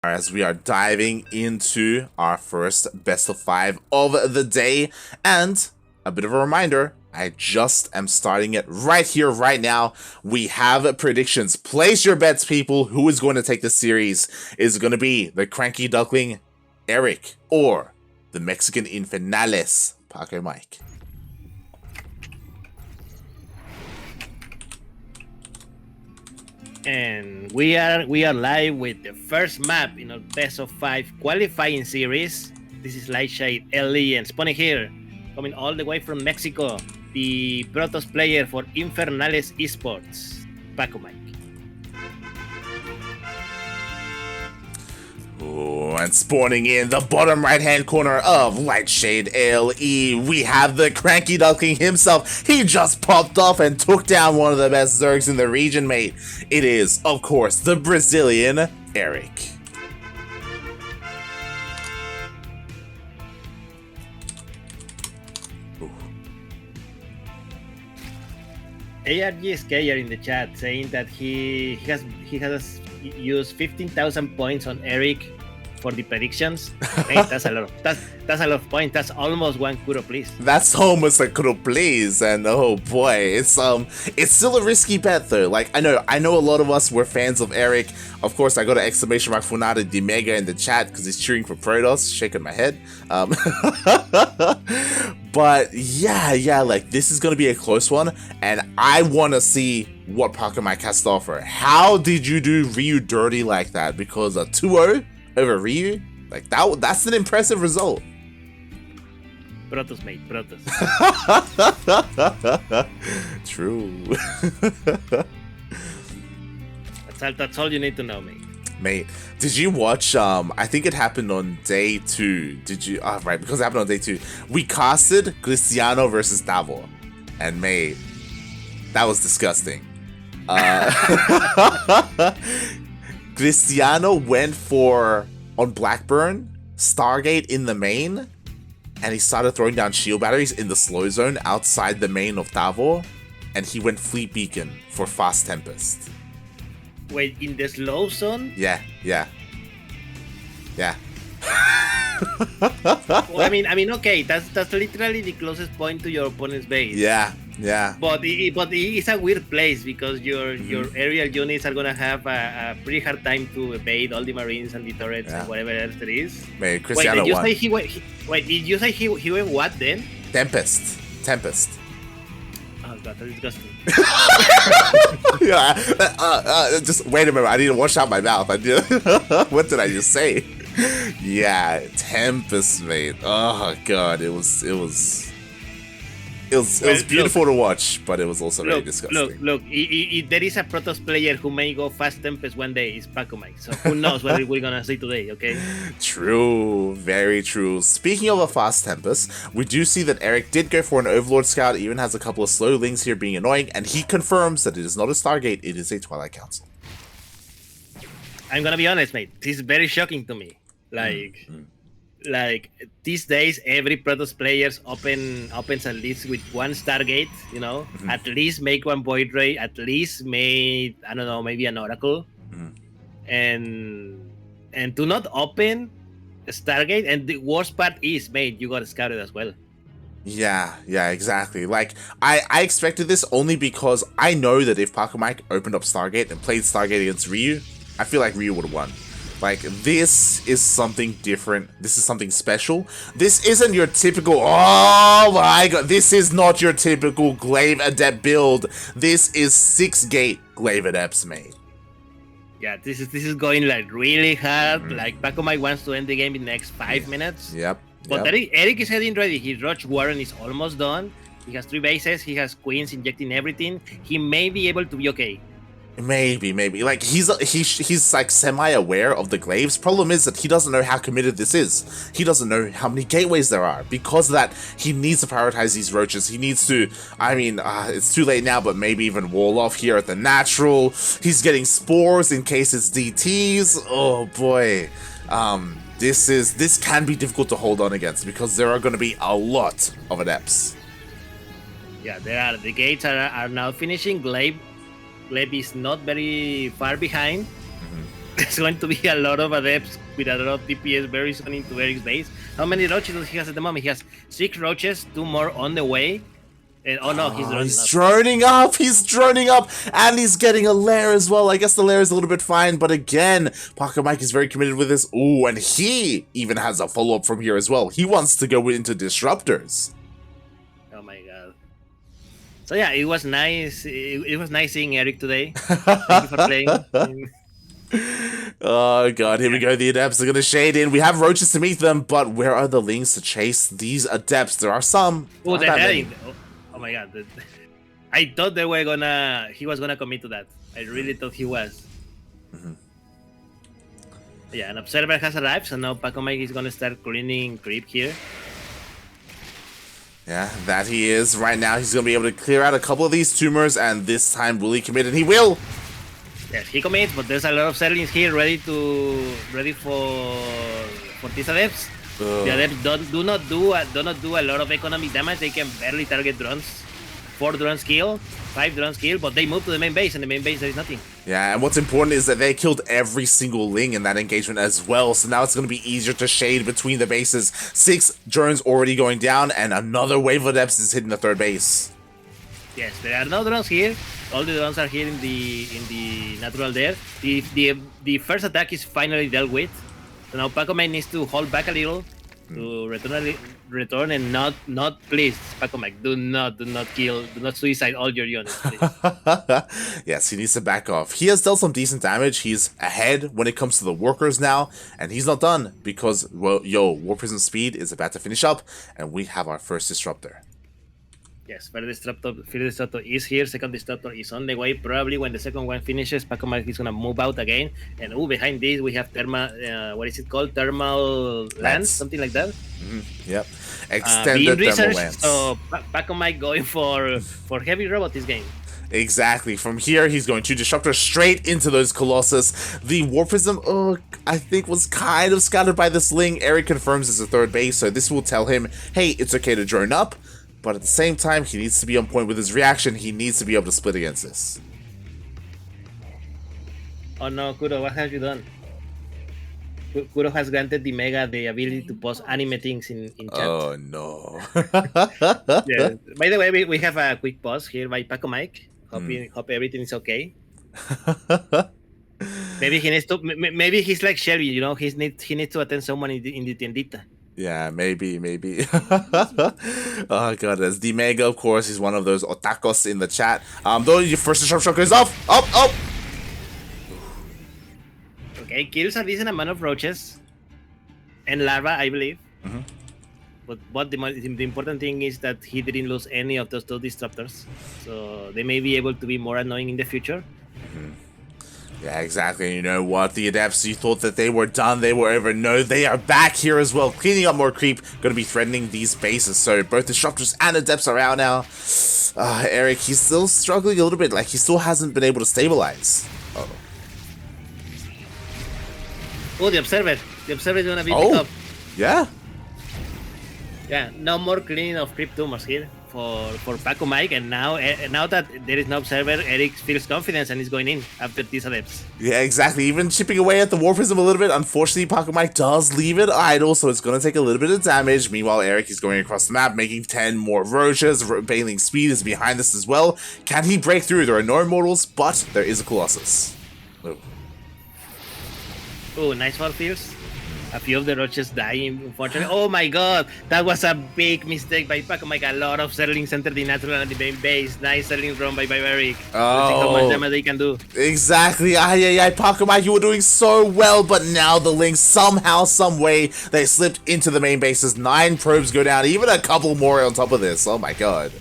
As we are diving into our first best of 5 of the day, and a bit of a reminder, I just am starting it right here, right now. We have predictions. Place your bets, people. Who is going to take this series? Is it going to be the CranKy Duckling, Erik, or the Mexican Infernales, Pacomike? And we are live with the first map in our best of 5 qualifying series. This is Lightshade LE and spawning here, coming all the way from Mexico, the Protoss player for Infernales Esports, Pacomike. Ooh, and spawning in the bottom right-hand corner of Lightshade LE, we have the CranKy Duckling himself. He just popped off and took down one of the best Zergs in the region, mate. It is, of course, the Brazilian Erik. ARGSK are in the chat saying that he has used 15,000 points on Erik for the predictions. Hey, that's a lot of points. That's almost one Kuro, please. That's almost a Kuro, please. And oh boy, it's still a risky bet though. Like I know a lot of us were fans of Erik. Of course, I got an exclamation mark Funada Di Mega in the chat because he's cheering for Protoss, shaking my head. But yeah, like this is gonna be a close one, and I want to see what Pacomike has to offer. How did you do Ryu dirty like that? Because a 2-0 over Ryu, like that's an impressive result. Protoss, mate, Protoss. True. That's all you need to know, mate. Mate, did you watch, I think it happened on day 2. Did you, right, because it happened on day 2. We casted Cristiano versus Davo. And mate, that was disgusting. Cristiano went for, on Blackburn, Stargate in the main, and he started throwing down shield batteries in the slow zone outside the main of Davo, and he went Fleet Beacon for Fast Tempest. Wait, in the slow zone? Yeah. Well, I mean, okay, that's literally the closest point to your opponent's base. Yeah. But it's a weird place because your aerial units are gonna have a pretty hard time to evade all the marines and the turrets and whatever else there is. Wait, Cristiano won. Did you say he went what then? Tempest. Oh god, that's disgusting. Yeah. Just wait a minute. I need to wash out my mouth. What did I just say? Yeah, Tempest, mate. Oh god, it was beautiful to watch, but it was also very disgusting. Look. If there is a Protoss player who may go Fast Tempest one day, it's Pacomike. So who knows what we're gonna see today? Okay. True, very true. Speaking of a Fast Tempest, we do see that Erik did go for an Overlord Scout. Even has a couple of slow lings here being annoying, and he confirms that it is not a Stargate; it is a Twilight Council. I'm gonna be honest, mate. This is very shocking to me. Like these days, every Protoss players opens at least with one Stargate. You know, at least make one Void Ray. At least made, I don't know, maybe an Oracle, and do not open a Stargate. And the worst part is, mate, you got scouted as well. Yeah, exactly. Like, I expected this only because I know that if Pacomike opened up Stargate and played Stargate against Ryu, I feel like Ryu would have won. Like, this is something different. This is something special. This isn't your typical, oh my god, this is not your typical Glaive Adept build. This is 6-gate Glaive Adepts, mate. Yeah, this is going like really hard. Like, Pacomike wants to end the game in the next 5 minutes. Yep. But Erik is heading ready. His Roach Warren is almost done. He has 3 bases. He has queens injecting everything. He may be able to be okay. Maybe. Like, he's like semi-aware of the glaives. Problem is that he doesn't know how committed this is. He doesn't know how many gateways there are. Because of that, he needs to prioritize these roaches. He needs to, it's too late now, but maybe even wall off here at the natural. He's getting spores in case it's DTs. Oh boy. This can be difficult to hold on against because there are going to be a lot of adepts. Yeah, there are. The gates are now finishing. Glaive is not very far behind. there's going to be a lot of adepts with a lot of DPS very soon into Eric's base. How many roaches does he has at the moment? He has 6 roaches, 2 more on the way. And oh no, he's droning up. He's droning up, and he's getting a lair as well. I guess the lair is a little bit fine, but again, Pacomike is very committed with this. Ooh, and he even has a follow-up from here as well. He wants to go into disruptors. Oh my god. So yeah, it was nice. It was nice seeing Erik today. Thank you for playing. Oh god, here we go. The adepts are gonna shade in. We have roaches to meet them, but where are the lings to chase these adepts? There are some. Oh, they're heading. Oh my god. I thought he was gonna commit to that. I really thought he was. Yeah, an observer has arrived, so now Pacomike is gonna start cleaning creep here. Yeah, that he is. Right now, he's gonna be able to clear out a couple of these tumors, and this time will he commit? And he will! Yes, he commits, but there's a lot of settlings here ready for these adepts. The adepts do not do a lot of economic damage. They can barely target drones. 4 drones kill, 5 drones kill, but they move to the main base, and the main base there is nothing. Yeah, and what's important is that they killed every single Ling in that engagement as well, so now it's going to be easier to shade between the bases. 6 drones already going down, and another wave of adepts is hitting the 3rd base. Yes, there are no drones here. All the drones are here in the natural there. The first attack is finally dealt with. So now Pacomike needs to hold back a little to return and not please, Pacomike, do not suicide all your units, please. Yes, he needs to back off. He has dealt some decent damage. He's ahead when it comes to the workers now, and he's not done because, well, War Prism speed is about to finish up, and we have our first disruptor. Yes, first disruptor is here, second disruptor is on the way. Probably when the second one finishes, Pacomike is gonna move out again. And behind this we have thermal, what is it called? Thermal lance, something like that. Yep, extended thermal lance. So Pacomike going for heavy robot this game. Exactly. From here, he's going to disruptor straight into those Colossus. The War Prism, I think, was kind of scattered by this Ling. Erik confirms it's a 3rd base, so this will tell him, hey, it's okay to drone up. But at the same time, he needs to be on point with his reaction. He needs to be able to split against this. Oh no, Kuro, what have you done? Kuro has granted the Mega the ability to post anime things in chat. Oh no. Yeah. By the way, we have a quick pause here by Pacomike. Hope everything is okay. Maybe he needs to. Maybe he's like Shelby, you know. He needs to attend someone in the tiendita. Yeah, maybe. Oh god, as the Mega, of course, he's one of those otakos in the chat. Though your first disruption goes off. Up. Okay, kills a decent amount of roaches and larva, I believe. But the important thing is that he didn't lose any of those 2 disruptors, so they may be able to be more annoying in the future. Yeah, exactly. You know what? The adepts, you thought that they were done, they were over. No, they are back here as well, cleaning up more creep, going to be threatening these bases. So both disruptors and adepts are out now. Erik, he's still struggling a little bit, like he still hasn't been able to stabilize. The observer is going to be picked up. Yeah? Yeah, no more cleaning of creep tumors here for Pacomike, and now that there is no observer, Erik feels confidence and is going in after these adepts. Yeah, exactly. Even chipping away at the War Prism a little bit. Unfortunately, Pacomike does leave it idle, so it's going to take a little bit of damage. Meanwhile, Erik is going across the map, making 10 more roaches. Bailing speed is behind this as well. Can he break through? There are no immortals, but there is a Colossus. Nice fall fields. A few of the roaches dying, unfortunately. Oh my god, that was a big mistake by Pacomike. A lot of settlings entered the natural and the main base. Nice settling run by Erik. See how much damage they can do. Exactly. Pacomike, you were doing so well, but now the Lings, somehow, some way, they slipped into the main bases. 9 probes go down, even a couple more on top of this. Oh my god.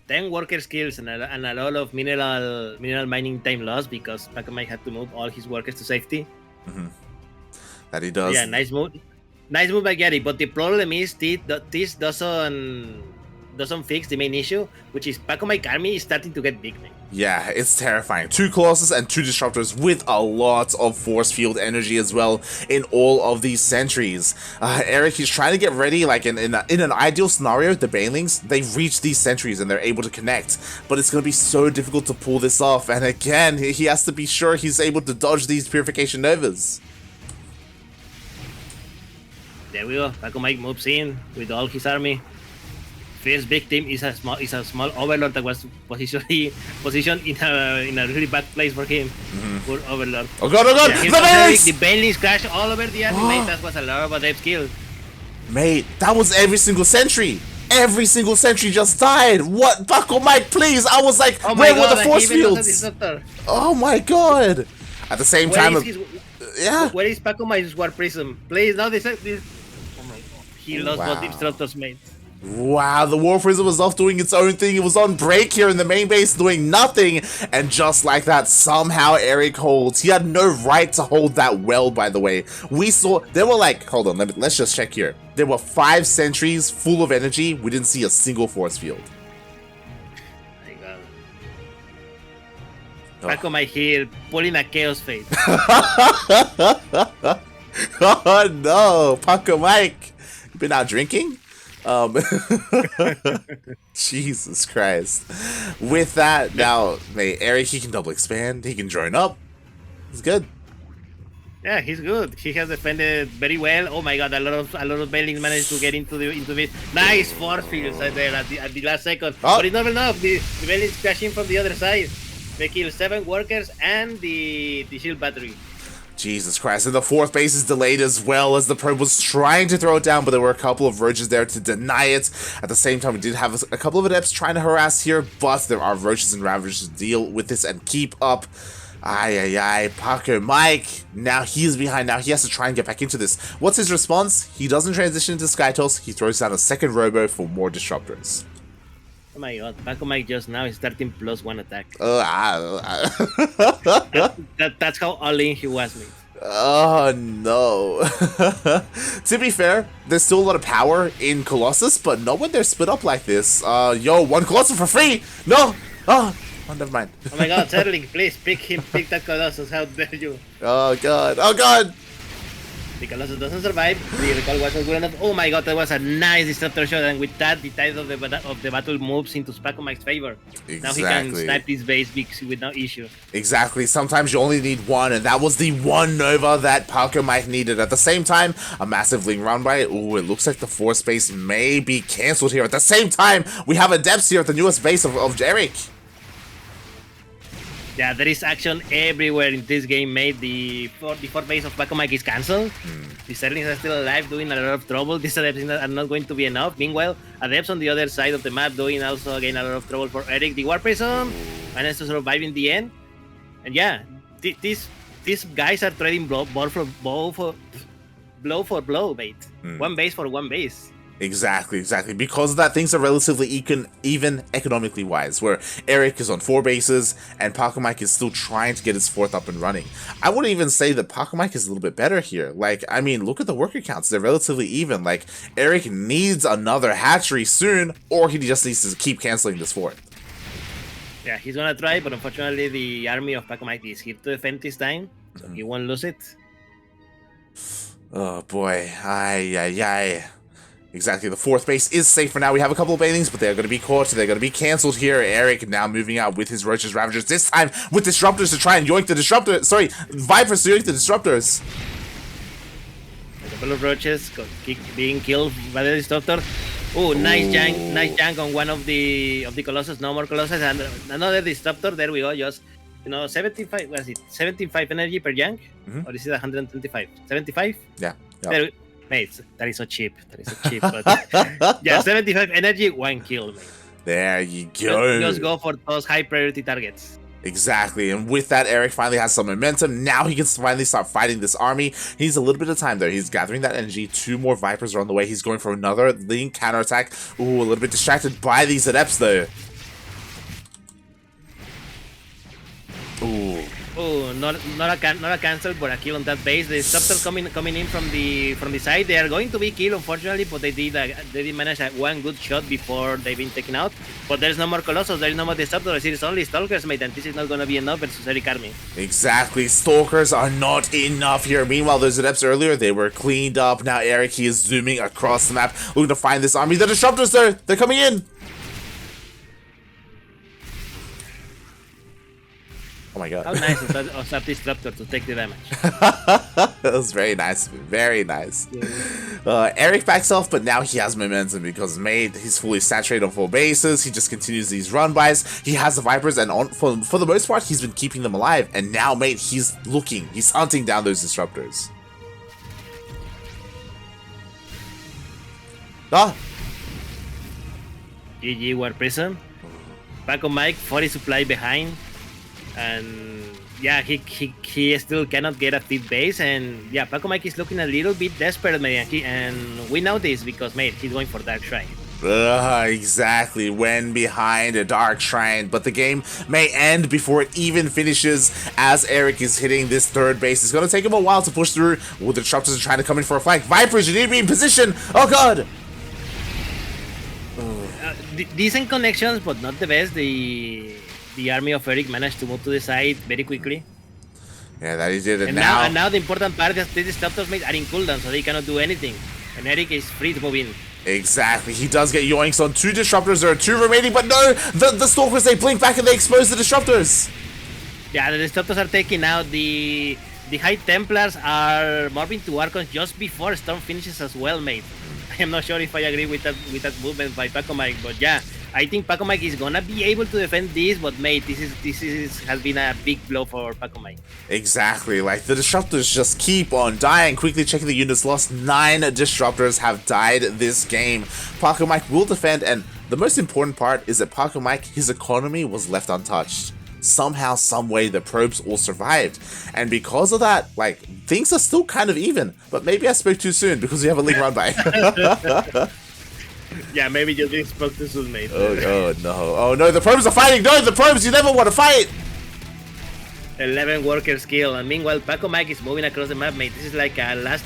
10 worker skills and a lot of mineral mining time lost because Pacomike had to move all his workers to safety. That he does. Yeah, nice move by Gary. But the problem is this doesn't doesn't fix the main issue, which is Pacomike army is starting to get big, man. Yeah, it's terrifying. 2 Colossus and 2 Disruptors with a lot of force field energy as well in all of these sentries. Erik, he's trying to get ready, like in an ideal scenario, the Banelings, they reach these sentries and they're able to connect. But it's going to be so difficult to pull this off. And again, he has to be sure he's able to dodge these Purification Novas. There we go. Pacomike moves in with all his army. First victim is a small overlord that was positioned in a really bad place for him. Poor overlord. Oh god, oh god! Yeah, the Banelings crashed all over the army, mate. That was a lot of a dev skill. Mate, that was every single sentry. Every single sentry just died. What? Pacomike, please! I was like, where were the force fields? Oh my god! At the same time, yeah. Where is Pacomike's War Prism? Please, no, this. Oh my god, he lost both Disruptors, mate. Wow, the War Prism was off doing its own thing. It was on break here in the main base doing nothing. And just like that, somehow Erik holds. He had no right to hold that well, by the way. We saw, there were like, hold on, let's just check here. There were 5 sentries full of energy. We didn't see a single force field. My god. Pacomike here, pulling a Chaos Fate. Oh no, Pacomike. You been out drinking? Jesus Christ. With that, now, Erik, he can double expand, he can join up. He's good. Yeah, he's good. He has defended very well. Oh my god, a lot of Banelings managed to get into it. Nice force fields there at the last second. Oh. But it's not enough. The Banelings crashing from the other side. They kill 7 workers and the shield battery. Jesus Christ, and the 4th base is delayed as well as the probe was trying to throw it down, but there were a couple of roaches there to deny it. At the same time, we did have a couple of adepts trying to harass here, but there are roaches and ravagers to deal with this and keep up. Pacomike. Now he's behind. Now he has to try and get back into this. What's his response? He doesn't transition into Skytoss. He throws down a second robo for more Disruptors. Oh my god, Pacomike just now is starting +1 attack. That's how all in he was, mate. Oh no. To be fair, there's still a lot of power in Colossus, but not when they're split up like this. Yo, 1 Colossus for free! No! Oh, never mind. Oh my god, Sterling, please pick that Colossus, how dare you? Oh god, oh god! The Colossus doesn't survive. The recall wasn't good enough. Oh my god, that was a nice Disruptor shot, and with that, the tide of the battle moves into Pacomike's favor. Exactly. Now he can snipe this base with no issue. Exactly. Sometimes you only need one, and that was the one Nova that Pacomike needed. At the same time, a massive Ling round by. Ooh, it looks like the force base may be cancelled here. At the same time, we have adepts here at the newest base of Erik. Yeah, there is action everywhere in this game, mate. The 4th base of Pacomike is cancelled. The Sterlings are still alive, doing a lot of trouble. These adepts are not going to be enough. Meanwhile, adepts on the other side of the map doing also again a lot of trouble for Erik. The War Prism managed to survive in the end. And yeah, these guys are trading blow for blow, mate. 1 base for 1 base. Exactly. Because of that, things are relatively even economically wise, where Erik is on 4 bases and Pacomike is still trying to get his 4th up and running. I would even say that Pacomike is a little bit better here. Like, I mean, look at the worker counts. They're relatively even. Like, Erik needs another hatchery soon, or he just needs to keep canceling this 4th. Yeah, he's gonna try, but unfortunately the army of Pacomike is here to defend this time, so he won't lose it. Oh boy, Exactly, the 4th base is safe for now. We have a couple of Banelings, but they're going to be caught. They're going to be cancelled here. Erik now moving out with his Roaches Ravagers, this time with Disruptors to try and yoink the Disruptor. Sorry, Vipers to yoink the Disruptors. A couple of Roaches being killed by the Disruptor. Oh, nice jank on one of the Colossus. No more Colossus, and another Disruptor. There we go. Just 75. What is it? 75 energy per jank, or is it 125? 75. Yeah. There, mate, that is so cheap. But yeah, 75 energy, 1 kill, mate. There you go. Just go for those high priority targets. Exactly, and with that, Erik finally has some momentum. Now he can finally start fighting this army. He needs a little bit of time there. He's gathering that energy. 2 more Vipers are on the way. He's going for another Ling counterattack. Ooh, a little bit distracted by these adepts though. Ooh. Oh, not a cancel, but a kill on that base. The disruptor coming in from the side. They are going to be killed, unfortunately, but they did manage one good shot before they've been taken out. But there's no more Colossus, there is no more disruptors. It is only Stalkers, mate, and this is not gonna be enough versus Erik army. Exactly, Stalkers are not enough here. Meanwhile, those adepts earlier, they were cleaned up. Now Erik, he is zooming across the map, looking to find this army. The disruptors, they're coming in. Oh my god. How nice of that disruptor to take the damage. That was very nice. Very nice. Yeah. Erik backs off, but now he has momentum because Mate, he's fully saturated on 4 bases. He just continues these run-bys. He has the Vipers, and for the most part, he's been keeping them alive. And now, Mate, he's hunting down those disruptors. Ah! GG War Prism. Pacomike 40 supply behind. And yeah, he still cannot get a 5th base, and yeah, Pacomike is looking a little bit desperate, man. And we know this because, mate, he's going for Dark Shrine. Exactly, when behind a Dark Shrine, but the game may end before it even finishes as Erik is hitting this 3rd base. It's going to take him a while to push through. Well, the Disruptors are trying to come in for a flank. Vipers, you need to be in position. Oh god! Decent connections, but not the best. The army of Erik managed to move to the side very quickly. Yeah, that he did. And now the important part is the disruptors are in cooldown, so they cannot do anything. And Erik is free to move in. Exactly, he does get yoinks on 2 disruptors. There are 2 remaining, but no, the Stalkers, they blink back and they expose the disruptors. Yeah, the disruptors are taking out the High Templars are moving to Archons just before Storm finishes as well, mate. I am not sure if I agree with that movement by Pacomike, but yeah, I think Pacomike is gonna be able to defend this, but mate, this has been a big blow for Pacomike. Exactly, like the disruptors just keep on dying. Quickly checking the units lost, 9 disruptors have died this game. Pacomike will defend, and the most important part is that Pacomike, his economy was left untouched. Somehow, someway, the probes all survived, and because of that, like, things are still kind of even. But maybe I spoke too soon because we have a league run by. Yeah, maybe you just spoke too soon, mate. Oh no! Oh no! The probes are fighting! No, the probes! You never want to fight! 11 worker skill, and meanwhile Pacomike is moving across the map, mate. This is like a last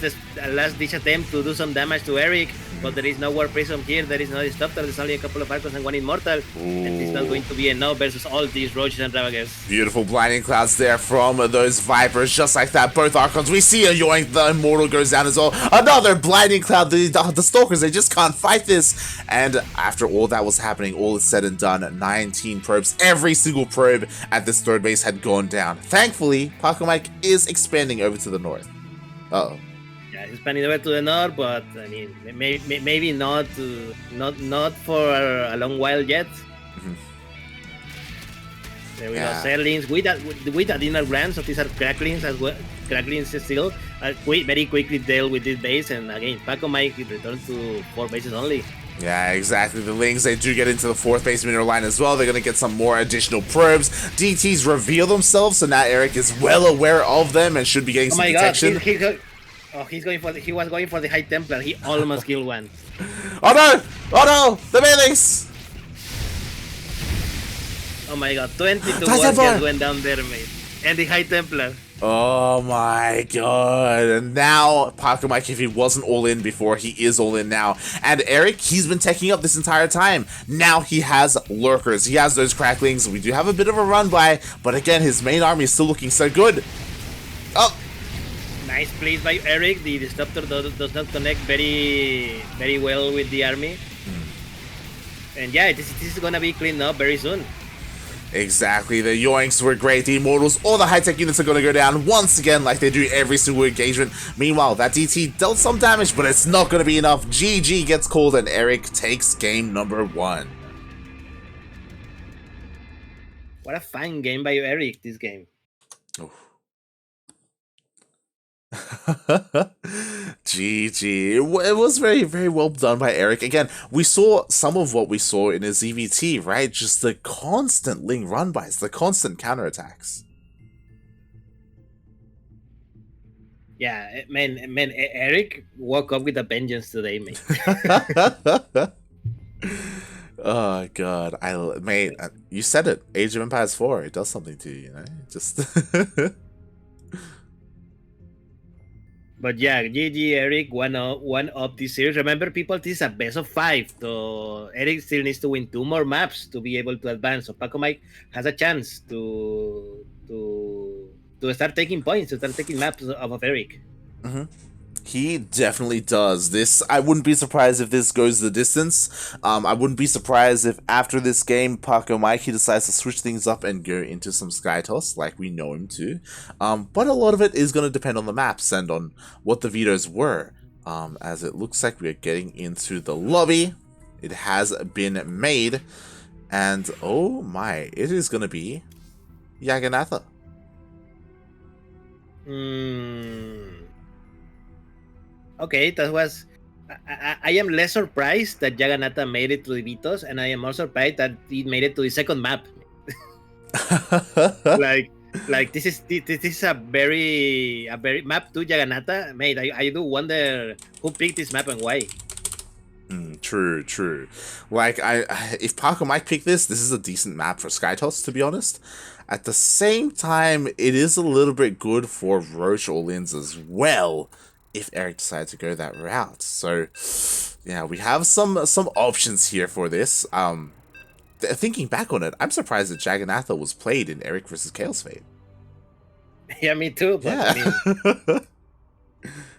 ditch attempt to do some damage to Erik, but there is no War Prism here, there is no Disruptor, there's only a couple of Archons and 1 Immortal. Ooh. And it's not going to be enough versus all these Roaches and Ravagers. Beautiful blinding clouds there from those Vipers, just like that, both Archons. We see a yoink, the Immortal goes down as well. Another blinding cloud, the Stalkers, they just can't fight this. And after all that was happening, all is said and done, 19 probes, every single probe at this 3rd base had gone down. Thankfully, Pacomike is expanding over to the north. Uh-oh. Yeah, he's expanding over to the north, but I mean, maybe not for a long while yet. Mm-hmm. There we go, Serlings with additional grants, so these are Cracklings as well. Cracklings still very quickly deal with this base, and again, Pacomike returns to 4 bases only. Yeah, exactly. The Lings, they do get into the 4th base mineral line as well. They're going to get some more additional probes. DTs reveal themselves, so now Erik is well aware of them and should be getting some detection. He was going for the High Templar. He almost killed one. Oh no! Oh no! The melees! Oh my god, 22 warriors went down there, mate. And the High Templar. Oh my god. And now, Pacomike, if he wasn't all in before, he is all in now. And Erik, he's been taking up this entire time. Now he has lurkers. He has those cracklings. We do have a bit of a run by, but again, his main army is still looking so good. Oh! Nice plays by Erik. The Disruptor does not connect very well with the army. And yeah, this is gonna be cleaned up very soon. Exactly, the yoinks were great, the Immortals, all the high-tech units are going to go down once again like they do every single engagement. Meanwhile, that DT dealt some damage, but it's not going to be enough. GG gets called and Erik takes game number 1. What a fun game by Erik, this game. GG. It was very, very well done by Erik. Again, we saw some of what we saw in his EVT, right? Just the constant Ling run-bys, the constant counterattacks. Yeah, man, Erik woke up with a vengeance today, mate. Oh god, mate, you said it. Age of Empires 4, it does something to you, you know? Just But yeah, GG Eric one up this series. Remember, people, this is a best of 5. So Eric still needs to win 2 more maps to be able to advance. So Pacomike has a chance to start taking points, to start taking maps of Eric. He definitely does. This, I wouldn't be surprised if this goes the distance. I wouldn't be surprised if after this game, Pacomike decides to switch things up and go into some Skytoss, like we know him to. But a lot of it is going to depend on the maps and on what the vetoes were. As it looks like we are getting into the lobby. It has been made. And oh my, it is going to be Yaganatha. Okay, that was. I am less surprised that Yaganata made it to the Vitos, and I am more surprised that he made it to the second map. like this is a very map to Yaganata, mate. I do wonder who picked this map and why. True. Like if Pacomike picked this is a decent map for Skytoss, to be honest. At the same time, it is a little bit good for Roche all-ins as well, if Erik decides to go that route. So yeah, we have some options here for this. Thinking back on it, I'm surprised that Jaganatha was played in Erik versus Chaos Fate. Yeah, me too. But Yeah.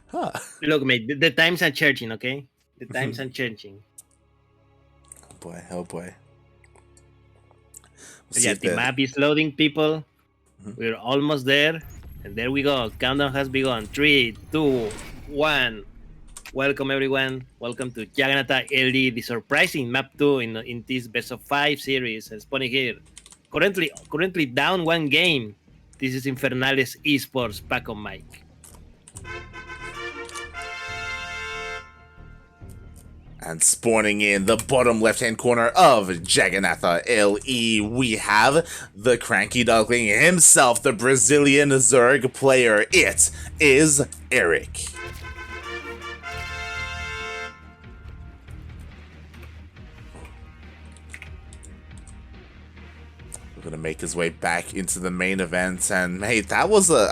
huh. Look, mate, the times are changing, okay? The times are changing. Oh boy. Yeah, the map is loading, people. We're almost there. And there we go. Countdown has begun. 3, 2, 1. Welcome, everyone. Welcome to Yaganata LD, the surprising map 2 in this best of 5 series. And spawning here. Currently down 1 game. This is Infernales Esports Pacomike. And spawning in the bottom left-hand corner of Jaganatha LE, we have the CranKy Duckling himself, the Brazilian Zerg player. It is Erik. We're gonna make his way back into the main event, and hey, that was a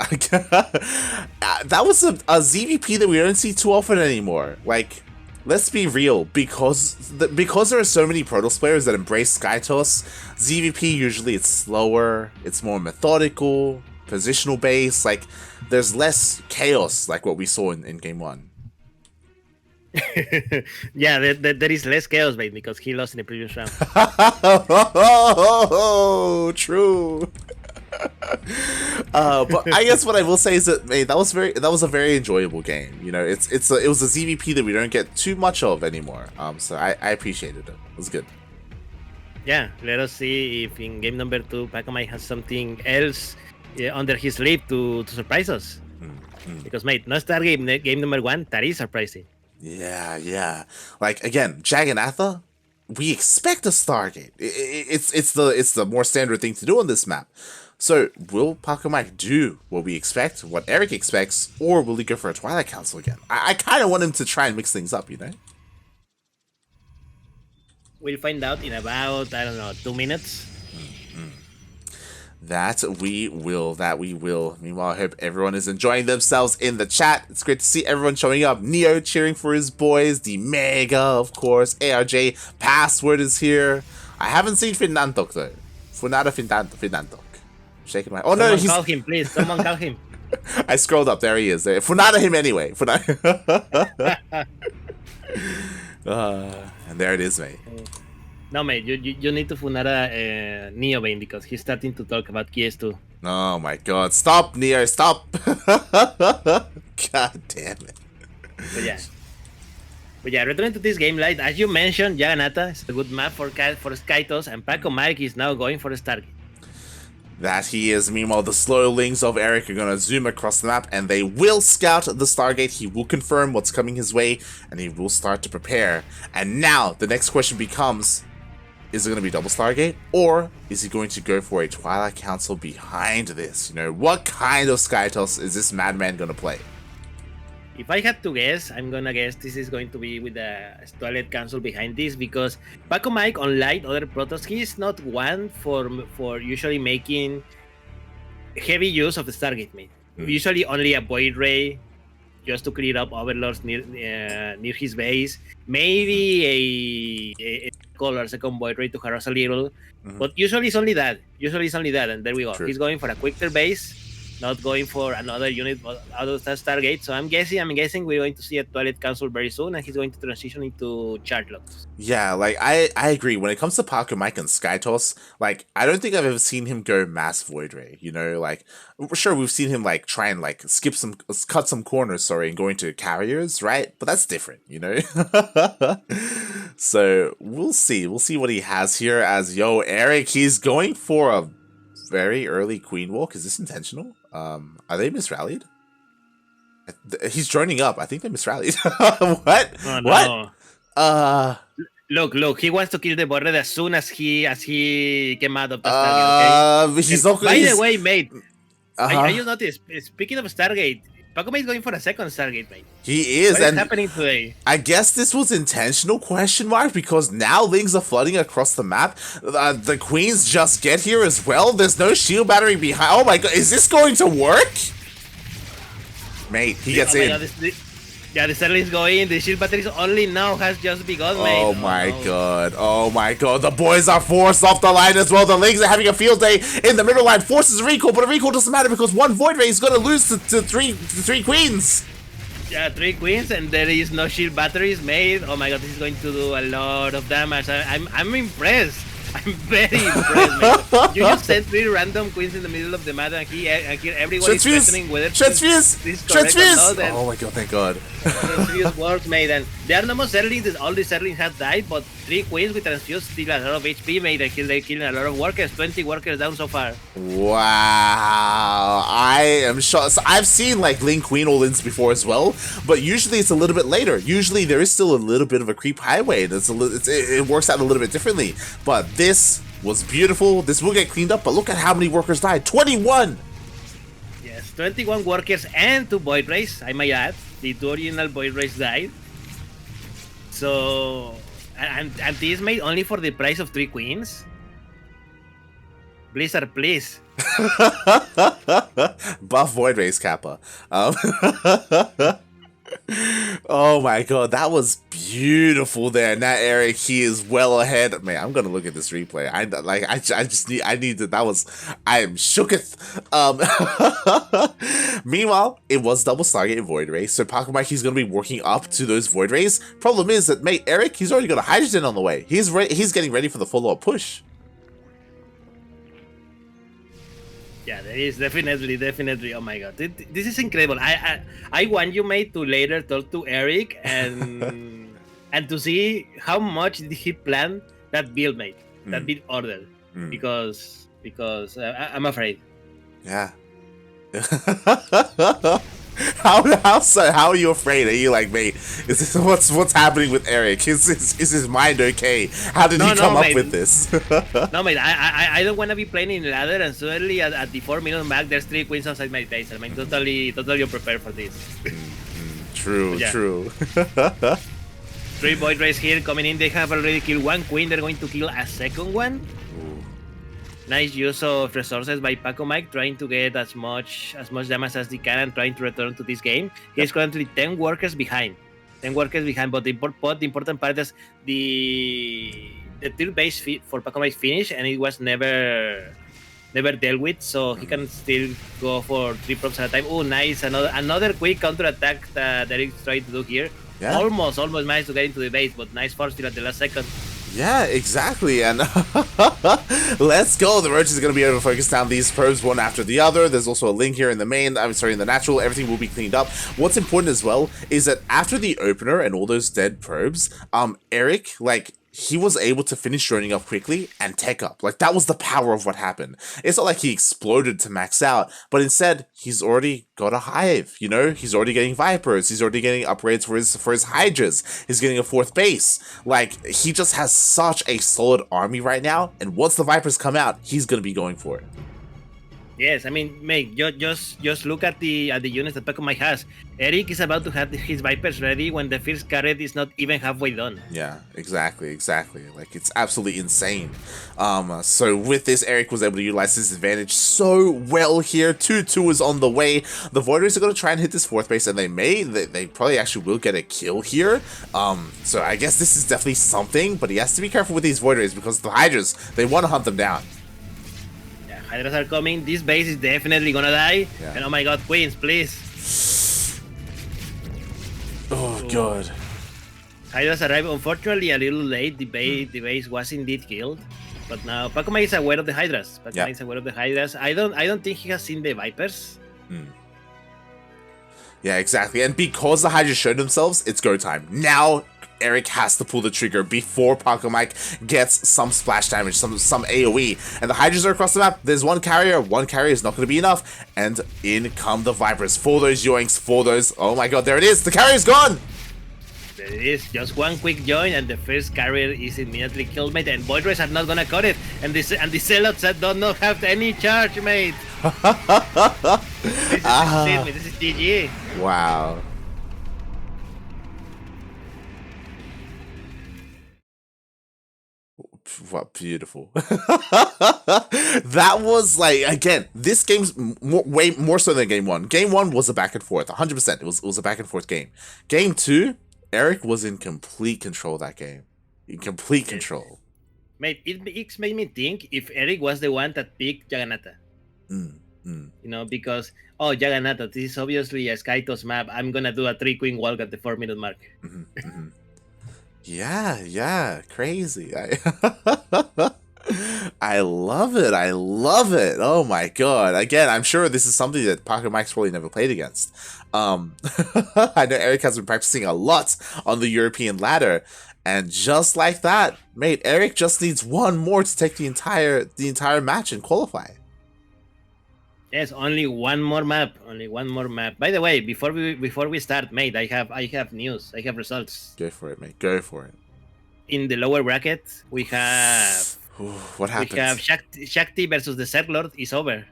ZVP that we don't see too often anymore. Like, let's be real, because there are so many Protoss players that embrace Skytoss, ZVP usually it's slower, it's more methodical, positional based, like there's less chaos like what we saw in game 1. Yeah, there is less chaos, mate, because he lost in the previous round. Oh, true. But I guess what I will say is that, mate, that was a very enjoyable game. You know, it was a ZVP that we don't get too much of anymore. So I appreciated it. It was good. Yeah, let us see if in game number 2 Pacomike has something else under his sleeve to surprise us. Because, mate, no start game number 1, that is surprising. Yeah. Like, again, Jaganatha, we expect a Stargate. It's the more standard thing to do on this map. So, will Pacomike do what we expect, what Erik expects, or will he go for a Twilight Council again? I kind of want him to try and mix things up, you know? We'll find out in about, 2 minutes. That we will. Meanwhile, I hope everyone is enjoying themselves in the chat. It's great to see everyone showing up. Neo cheering for his boys. The Mega, of course. ARJ, Password is here. I haven't seen Finantok, though. Funada Finantok. Shaking my... Oh, no, he's... Call him, please. Someone call him. I scrolled up. There he is. Funada him anyway. And there it is, mate. No, mate, you need to funara Neobane because he's starting to talk about KS2. Oh my god, stop, Neo, stop! God damn it. But yeah, returning to this game, like, as you mentioned, Yaganata is a good map for Skytoss, and Pacomike is now going for a Stargate. That he is. Meanwhile, the slowlings of Erik are going to zoom across the map, and they will scout the Stargate. He will confirm what's coming his way, and he will start to prepare. And now, the next question becomes... is it going to be double Stargate, or is he going to go for a Twilight Council behind this? You know, what kind of Skytoss is this madman going to play? If I had to guess, I'm gonna guess this is going to be with the toilet console behind this because Pacomike, unlike other protos, he is not one for usually making heavy use of the Stargate, mate. Usually only a Void Ray just to clear up overlords near his base. Maybe a color second Void Ray to harass a little, but usually it's only that. And there we go. True. He's going for a quicker base, not going for another unit out of that Stargate. So I'm guessing we're going to see a toilet console very soon, and he's going to transition into Charlocks. Yeah, like I agree. When it comes to Pacomike and Skytoss, like I don't think I've ever seen him go mass Void Ray. You know, like sure we've seen him like try and like cut some corners, and go into carriers, right? But that's different, you know. So we'll see what he has here. As Erik, he's going for a very early Queen Walk. Is this intentional? Are they misrallied? He's joining up. I think they misrallied. What? Oh, no. What? Look, he wants to kill the board as soon as he came out of the Stargate, okay? He's not, by the way, mate, I just noticed, speaking of Stargate, Pacomike is going for a second Stargate, mate. He is. What is happening today? I guess this was intentional, question mark, because now Lings are flooding across the map. The Queens just get here as well. There's no shield battery behind. Oh my god, is this going to work? Mate, he gets in. God, the Starlink is going. The shield batteries only now has just begun, mate. Oh my god. Oh my god. The boys are forced off the line as well. The Lings are having a field day in the middle line. Forces a recall, but a recall doesn't matter because one Void Ray is going to lose to three Queens. Yeah, 3 Queens, and there is no shield batteries made. Oh my god, this is going to do a lot of damage. I'm impressed. I'm very impressed, man. You just sent 3 random Queens in the middle of the map, and here everyone is questioning whether Transfuse! Oh my god, thank god. Transfuse works, mate, and there are no more Zerlings. All the Zerlings have died, but 3 Queens with Transfuse still a lot of HP, mate, and they're killing a lot of workers. 20 workers down so far. Wow, I am shocked. So I've seen like Ling Queen all-ins before as well, but usually it's a little bit later. Usually there is still a little bit of a creep highway, and it works out a little bit differently. But this was beautiful. This will get cleaned up, but look at how many workers died. 21! Yes, 21 workers and 2 Void Rays, I might add. The 2 original Void Rays died. So, and this made only for the price of 3 Queens? Blizzard, please. Buff Void Rays, Kappa. Oh my god, that was beautiful there. Now Erik, he is well ahead. Man, I'm gonna look at this replay. I am shooketh. Meanwhile, it was double Stargate Void Ray, so Pacomike, he's gonna be working up to those Void Rays. Problem is that, mate, Erik, he's already got a Hydrogen on the way. He's getting ready for the follow-up push. Yeah, there is definitely. Oh my god, this is incredible. I want you, mate, to later talk to Erik and and to see how much did he plan that build, mate, that build order, because I'm afraid. Yeah. How are you afraid? Are you like, mate? Is this what's happening with Erik? Is his mind okay? How did he come up with this? No, mate. I don't want to be playing in ladder, and suddenly at the 4-minute mark, there's 3 Queens outside my base. I'm totally prepared for this. True. 3 Void Rays here coming in. They have already killed 1 Queen. They're going to kill a second one. Nice use of resources by Pacomike, trying to get as much damage as they can and trying to return to this game. He's currently 10 workers behind. But the important part is the tier base for Pacomike finish, and it was never dealt with, so he can still go for 3 props at a time. Oh, nice! Another quick counter attack that Erik's trying to do here. Yeah. Almost managed to get into the base, but nice force still at the last second. Yeah, exactly, and let's go. The Roach is going to be able to focus down these probes one after the other. There's also a link here in the main, in the natural. Everything will be cleaned up. What's important as well is that after the opener and all those dead probes, Erik, he was able to finish droning up quickly and tech up. That was the power of what happened. It's not like he exploded to max out, but instead, he's already got a hive, you know? He's already getting Vipers. He's already getting upgrades for his Hydras. He's getting a 4th base. He just has such a solid army right now, and once the Vipers come out, he's gonna be going for it. Yes, I mean, mate, just look at the units that Pacomike has. Erik is about to have his Vipers ready when the first carrot is not even halfway done. Yeah, exactly. Like, it's absolutely insane. So with this, Erik was able to utilize his advantage so well here. 2-2 is on the way. The Void Rays are going to try and hit this fourth base, and they probably actually will get a kill here. So I guess this is definitely something, but he has to be careful with these Void Rays because the Hydras, they want to hunt them down. Yeah, Hydras are coming. This base is definitely gonna die. Yeah. And oh my god, Queens, please. Oh god. Hydras arrived unfortunately a little late. The base was indeed killed. But now Pacomike is aware of the Hydras. Pacomike is aware of the Hydras. I don't think he has seen the Vipers. Yeah, exactly. And because the Hydras showed themselves, it's go time. Now Erik has to pull the trigger before Pacomike gets some splash damage, some AoE. And the Hydras are across the map. There's one carrier is not going to be enough. And in come the Vipers for those yoinks, for those... Oh my god, there it is! The carrier's gone! There it is, just one quick join and the first carrier is immediately killed, mate. And Void Rays are not gonna cut it. And the Zealots do not have any charge, mate. This is GG. Wow. What beautiful. That was like, again, this game's way more so than game one. Game one was a back and forth, 100%. It was a back and forth game. Game two, Erik was in complete control of that game. In complete control. Mate, it made me think if Erik was the one that picked Jagannatha. You know, because, oh, Jagannatha, this is obviously a Skytos map. I'm gonna do a 3-queen walk at the 4-minute mark. Yeah, crazy. I love it. Oh my god. Again, I'm sure this is something that Pacomike's probably never played against. I know Erik has been practicing a lot on the European ladder, and just like that, mate, Erik just needs one more to take the entire match and qualify. Yes, only one more map. By the way, before we start, mate, I have news. I have results. Go for it, mate. Go for it. In the lower bracket, we have what happened? We have Shakti versus the Zerglord is over.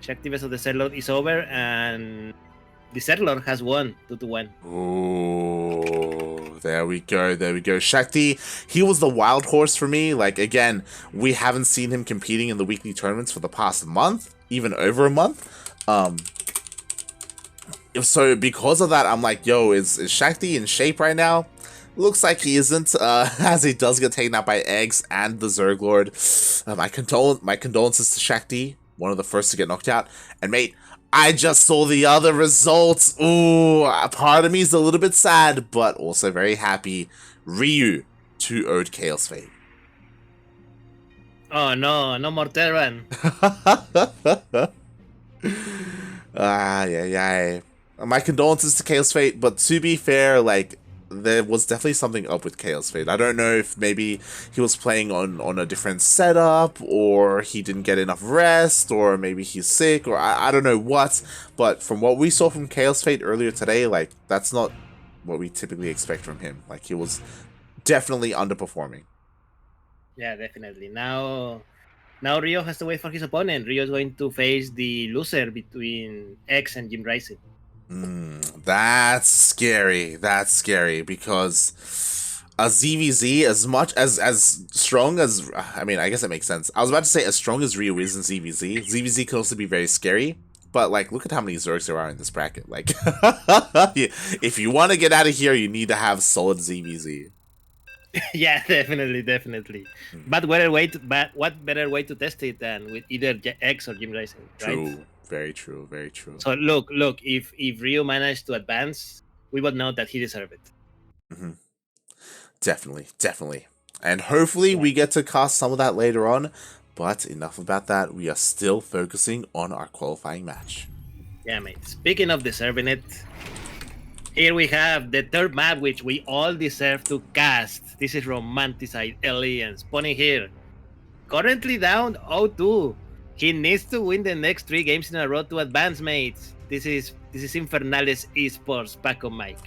Shakti versus the Zerglord is over, and the Zerglord has won 2-1. Oh, there we go. Shakti, he was the wild horse for me. Like, again, we haven't seen him competing in the weekly tournaments for the past month, even over a month. So because of that, I'm like, yo, is Shakti in shape right now? Looks like he isn't, as he does get taken out by Eggs and the Zerglord. My condolences to Shakti, one of the first to get knocked out. And mate, I just saw the other results. Ooh, part of me is a little bit sad, but also very happy. Ryu 2-0'd Chaos Fate. Oh no, no more Terran. Yeah. My condolences to Chaos Fate, but to be fair, like, there was definitely something up with Chaos Fate. I don't know if maybe he was playing on a different setup, or he didn't get enough rest, or maybe he's sick, or I don't know what. But from what we saw from Chaos Fate earlier today, like, that's not what we typically expect from him. Like, he was definitely underperforming. Yeah, definitely. Now Rio has to wait for his opponent. Rio is going to face the loser between X and Jim Rising. That's scary. Because a ZVZ, as much as strong as, I mean, I guess it makes sense. I was about to say as strong as Ryu is in ZVZ. ZVZ can also be very scary. But, like, look at how many Zergs there are in this bracket. Like, if you want to get out of here, you need to have solid ZVZ. Yeah, definitely. But what better way to test it than with either X or Jim Rising, right? True. Very true. So look, if Ryu managed to advance, we would know that he deserved it. Definitely. And hopefully we get to cast some of that later on. But enough about that. We are still focusing on our qualifying match. Yeah, mate. Speaking of deserving it, here we have the third map which we all deserve to cast. This is Romanticide Aliens. Spawning here. Currently down 0-2. He needs to win the next 3 games in a row to advance, mates. This is Infernales Esports Pacomike.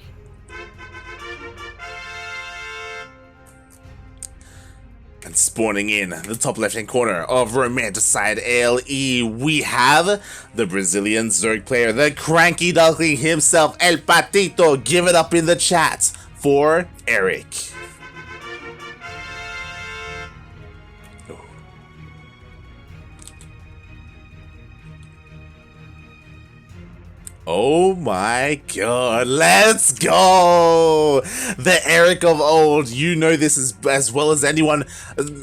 And spawning in the top left-hand corner of Romanticide LE, we have the Brazilian Zerg player, the CranKy Duckling himself, El Patito. Give it up in the chat for Erik. Oh my god, let's go! The Erik of old, you know this as well as anyone.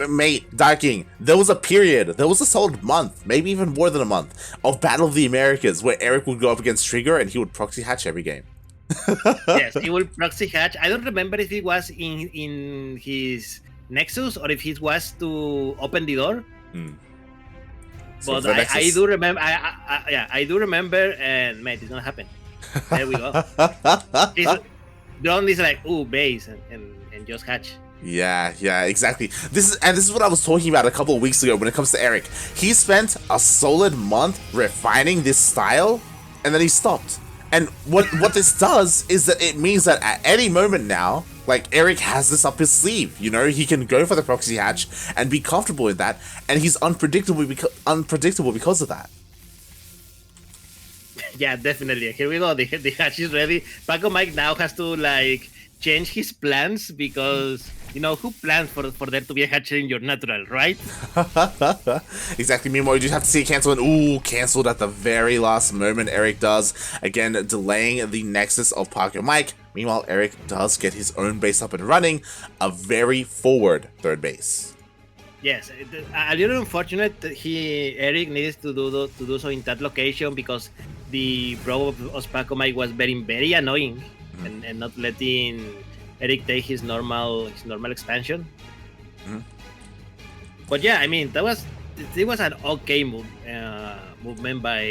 Mate, Darking, there was a period, there was a solid month, maybe even more than a month, of Battle of the Americas where Erik would go up against Trigger and he would proxy hatch every game. Yes, he will proxy hatch. I don't remember if it was in his Nexus or if it was to open the door. So but I do remember. I do remember, and mate, it's gonna happen. There we go. Drone is like, ooh, base, and just hatch. Yeah, exactly. This is what I was talking about a couple of weeks ago when it comes to Erik. He spent a solid month refining this style, and then he stopped. And what this does is that it means that at any moment now, like, Erik has this up his sleeve, you know, he can go for the proxy hatch and be comfortable with that, and he's unpredictable because of that. Yeah, definitely. Here we go. The hatch is ready. Pacomike now has to, like, change his plans because, you know, who plans for there to be a hatcher in your natural, right? Exactly. Meanwhile, you just have to see it cancel, and ooh, cancelled at the very last moment. Erik does, again, delaying the nexus of Pacomike. Meanwhile, Erik does get his own base up and running, a very forward third base. Yes, a little unfortunate that Erik needs to do so in that location because the bro of Pacomike was very annoying and not letting Erik take his normal expansion. But yeah, I mean it was an okay movement by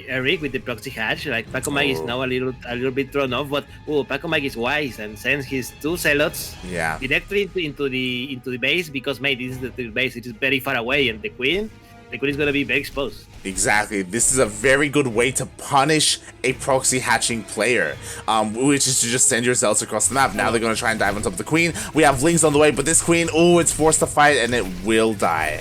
Erik with the proxy hatch. Like Pacomike is now a little bit thrown off, but Pacomike is wise and sends his two zealots directly into the base because mate, this is the base. It is very far away, and the queen is gonna be very exposed. Exactly. This is a very good way to punish a proxy hatching player, which is to just send your zealots across the map. Now they're going to try and dive on top of the queen. We have Lings on the way, but this queen, it's forced to fight, and it will die.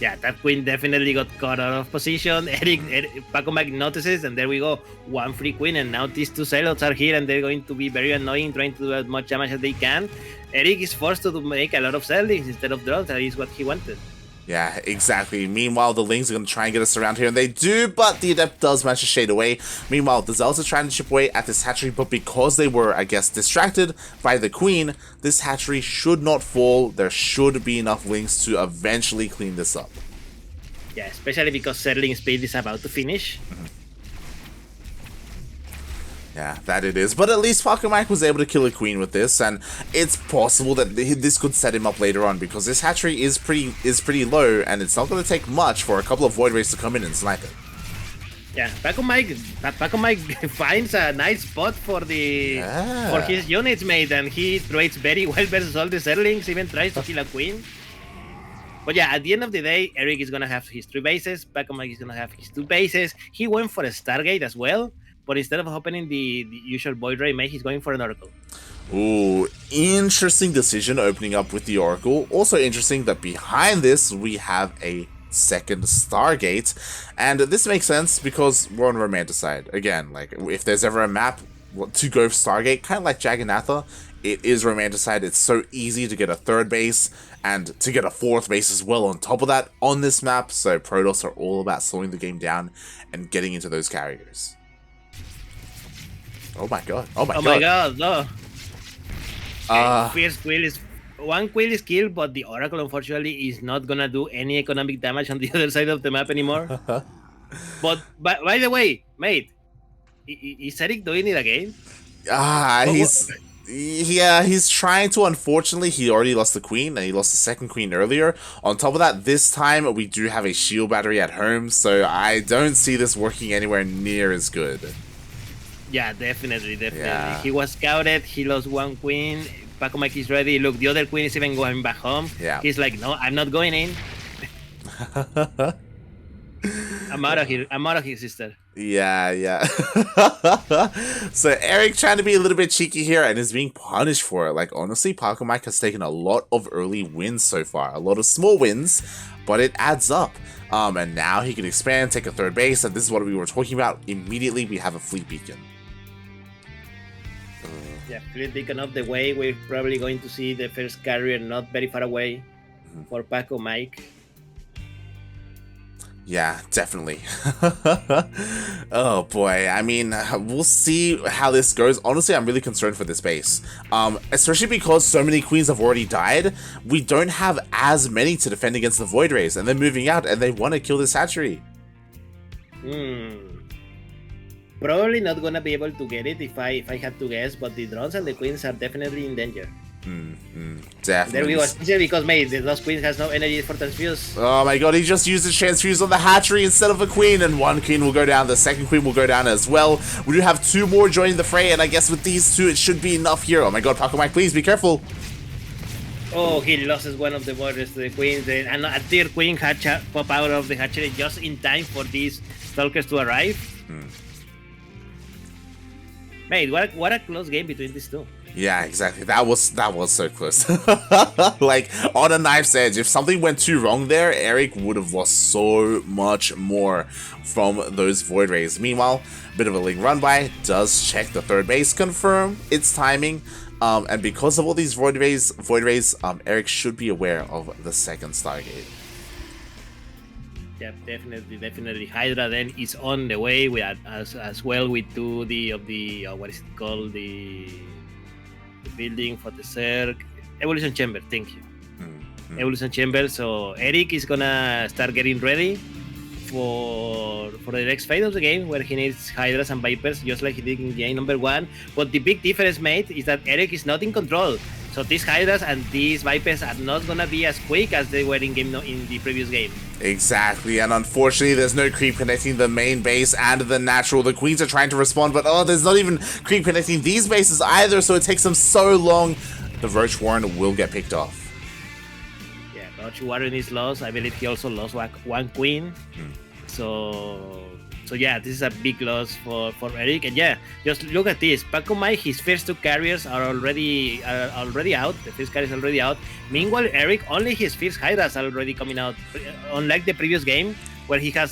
Yeah, that queen definitely got caught out of position. Pacomike notices, and there we go. One free queen, and now these two zealots are here, and they're going to be very annoying, trying to do as much damage as they can. Erik is forced to make a lot of zealots instead of drones. That is what he wanted. Yeah, exactly. Meanwhile, the Lings are going to try and get us around here, and they do, but the Adept does manage to shade away. Meanwhile, the Zealots are trying to chip away at this hatchery, but because they were, I guess, distracted by the Queen, this hatchery should not fall. There should be enough Lings to eventually clean this up. Yeah, especially because settling speed is about to finish. Yeah, that it is. But at least Pacomike was able to kill a queen with this, and it's possible that this could set him up later on because this hatchery is pretty low, and it's not going to take much for a couple of Void Rays to come in and snipe it. Yeah, Pacomike finds a nice spot for his units, mate, and he trades very well versus all the Zerlings, even tries to kill a queen. But yeah, at the end of the day, Erik is going to have his 3 bases, Pacomike is going to have his 2 bases. He went for a Stargate as well. But instead of opening the usual Void Ray, mate, he's going for an Oracle. Ooh, interesting decision opening up with the Oracle. Also interesting that behind this, we have a second Stargate. And this makes sense because we're on Romanticide. Again, like, if there's ever a map to go Stargate, kind of like Jagannatha, it is Romanticide. It's so easy to get a 3rd base and to get a 4th base as well on top of that on this map. So Protoss are all about slowing the game down and getting into those carriers. Oh my god. Oh my god. No. Fierce Quill is... One Quill is killed, but the Oracle, unfortunately, is not gonna do any economic damage on the other side of the map anymore. but by the way, mate, is Erik doing it again? He's trying to. Unfortunately, he already lost the queen, and he lost the 2nd queen earlier. On top of that, this time, we do have a shield battery at home, so I don't see this working anywhere near as good. Yeah, definitely. Yeah. He was scouted, he lost 1 queen, Pacomike is ready. Look, the other queen is even going back home. Yeah. He's like, no, I'm not going in. I'm out of here. I'm out of here, sister. Yeah. So Erik trying to be a little bit cheeky here and is being punished for it. Like, honestly, Pacomike has taken a lot of early wins so far. A lot of small wins, but it adds up. And now he can expand, take a third base, and this is what we were talking about. Immediately, we have a fleet beacon. Yeah, fleet beacon of the way. We're probably going to see the first carrier not very far away for Pacomike. Yeah, definitely. Oh boy, I mean, we'll see how this goes. Honestly, I'm really concerned for this base. Especially because so many queens have already died. We don't have as many to defend against the Void Rays, and they're moving out, and they want to kill this hatchery. Probably not gonna be able to get it if I had to guess, but the drones and the queens are definitely in danger. Definitely. There we go. Especially because, mate, those queens has no energy for transfuse. Oh my god, he just used his transfuse on the hatchery instead of a queen, and one queen will go down, the second queen will go down as well. We do have two more joining the fray, and I guess with these two, it should be enough here. Oh my god, Pacomike, please be careful. Oh, he loses one of the borders to the queens, and a third queen hatch pop out of the hatchery just in time for these stalkers to arrive. Mate, what a close game between these two. Yeah, exactly. That was so close. Like, on a knife's edge. If something went too wrong there, Erik would have lost so much more from those Void Rays. Meanwhile, bit of a link run by, does check the third base, confirm its timing. And because of all these Void Rays, Erik should be aware of the second Stargate. Yeah, definitely. Hydra then is on the way with as well with two of the what is it called, the building for the Zerg Evolution Chamber. Thank you. Evolution Chamber. So Erik is gonna start getting ready for the next phase of the game, where he needs Hydras and Vipers, just like he did in game number 1. But the big difference, mate, is that Erik is not in control. So these Hydras and these Vipers are not gonna be as quick as they were in the previous game. Exactly, and unfortunately there's no creep connecting the main base and the natural. The queens are trying to respond, but there's not even creep connecting these bases either, so it takes them so long. The Roach Warren will get picked off. Yeah, Roach Warren is lost. I believe he also lost one queen. So yeah, this is a big loss for Erik. And yeah, just look at this. Pacomike, his first two carriers are already out. The first carrier is already out. Meanwhile, Erik, only his first Hydras are already coming out. Unlike the previous game, where he had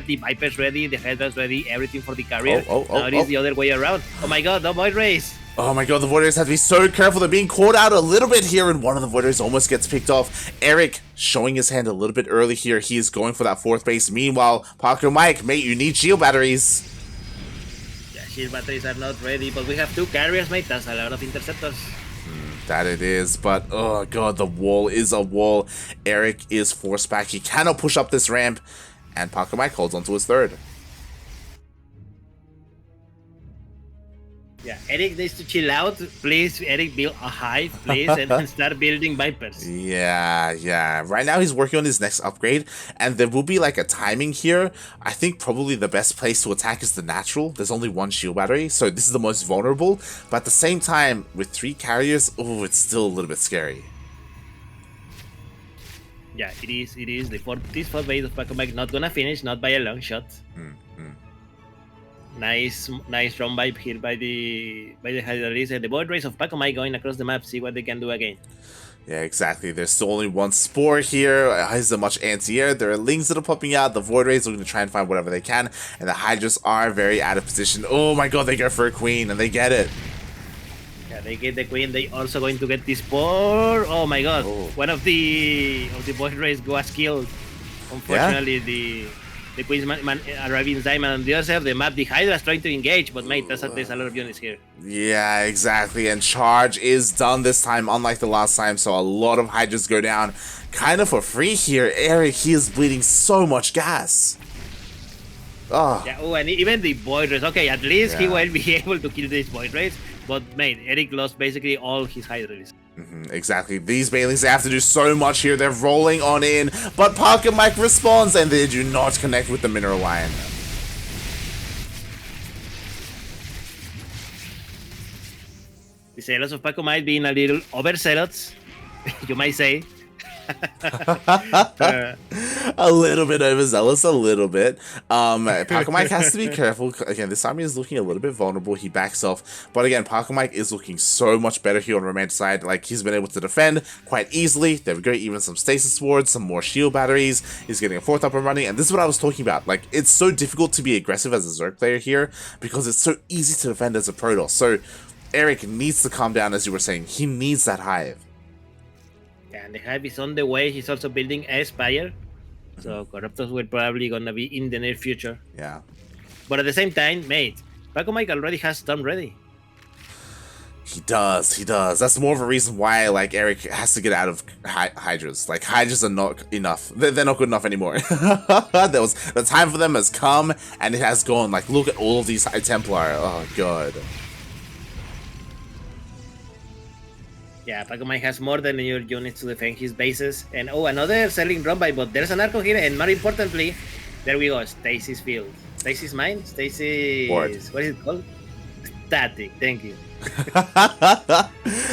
the Vipers ready, the Hydras ready, everything for the carrier. Now it is the other way around. Oh my god, the Void Rays! Oh my god, the Void Rays have to be so careful. They're being caught out a little bit here, and one of the Void Rays almost gets picked off. Erik showing his hand a little bit early here. He is going for that fourth base. Meanwhile, Pacomike, mate, you need shield batteries. Yeah, shield batteries are not ready, but we have two carriers, mate. That's a lot of interceptors. That it is, but oh god, the wall is a wall. Erik is forced back. He cannot push up this ramp, and Pacomike holds onto his third. Yeah, Erik needs to chill out. Please, Erik, build a hive, please, and start building Vipers. Yeah. Right now he's working on his next upgrade, and there will be like a timing here. I think probably the best place to attack is the natural. There's only one shield battery, so this is the most vulnerable. But at the same time, with 3 carriers, it's still a little bit scary. Yeah, it is. This fourth base of Pacomike not gonna finish, not by a long shot. Nice run by here by the Hydralis, and the Void Rays of Pacomike going across the map, see what they can do again. Yeah, exactly. There's still only one Spore here. Isn't much anti-air. There are Lings that are popping out. The Void Rays are going to try and find whatever they can, and the Hydras are very out of position. Oh my god, they go for a Queen, and they get it. Yeah, they get the Queen. They also going to get the Spore. Oh my god, one of the Void Rays was killed. Unfortunately, the Queen's man arriving time, and on the other side of the map, the Hydra is trying to engage, but mate, there's a lot of units here. Yeah, exactly, and charge is done this time, unlike the last time, so a lot of Hydras go down kind of for free here. Erik, he is bleeding so much gas. Yeah, and even the Void Rays, okay, at least he will be able to kill these Void Rays, but mate, Erik lost basically all his Hydras. Exactly. These Banelings, they have to do so much here. They're rolling on in, but Pacomike responds, and they do not connect with the Mineral Lion. The Zealots of Pacomike being a little overzealous, you might say. A little bit overzealous, a little bit. Pacomike has to be careful. Again, this army is looking a little bit vulnerable. He backs off. But again, Pacomike is looking so much better here on Romantic side. Like, he's been able to defend quite easily. There we go. Even some stasis swords, some more shield batteries. He's getting a 4th up and running. And this is what I was talking about. Like, it's so difficult to be aggressive as a Zerg player here because it's so easy to defend as a Protoss. So, Erik needs to calm down, as you were saying. He needs that hive. And the hive is on the way. He's also building a Spire. So Corruptors will probably gonna be in the near future. Yeah. But at the same time, mate, Pacomike already has Storm ready. He does. That's more of a reason why, like, Erik has to get out of Hydras. Like, Hydras are not enough. They're not good enough anymore. The time for them has come, and it has gone. Like, look at all of these High Templar. Oh, God. Yeah, Pacomike has more than your units to defend his bases. And oh, another selling run by, but there's an Archon here, and more importantly, there we go, Stasis Field. Stasis Mine? Stasis... Board. What is it called? Static, thank you.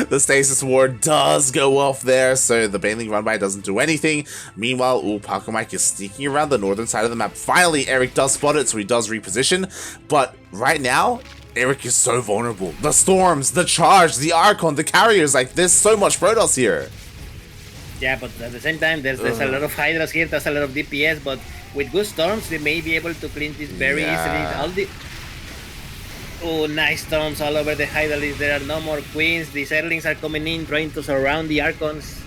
The Stasis Ward does go off there, so the Baneling run-by doesn't do anything. Meanwhile, Pacomike is sneaking around the northern side of the map. Finally, Erik does spot it, so he does reposition. But right now, Erik is so vulnerable. The Storms, the Charge, the Archon, the Carriers, like, there's so much Protoss here. Yeah, but at the same time, there's a lot of Hydras here, there's a lot of DPS, but with good Storms, they may be able to clean this very easily. Oh, nice Storms all over the Hydralisk. There are no more Queens. The Zerlings are coming in, trying to surround the Archons.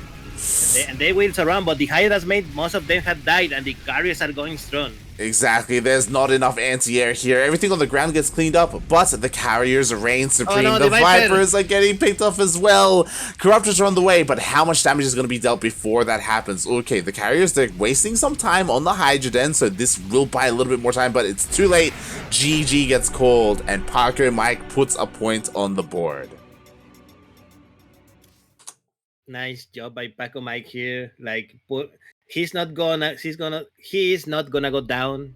And they will surround, but the Hydras, made most of them have died, and the Carriers are going strong. Exactly, there's not enough anti-air here. Everything on the ground gets cleaned up, but the Carriers reign supreme. Oh, no, the Vipers are getting picked off as well. Corruptors are on the way, but how much damage is going to be dealt before that happens? Okay, the Carriers, they're wasting some time on the Hydra Den, so this will buy a little bit more time, but it's too late. GG gets called, and Pacomike puts a point on the board. Nice job by Pacomike here. Like, he is not gonna go down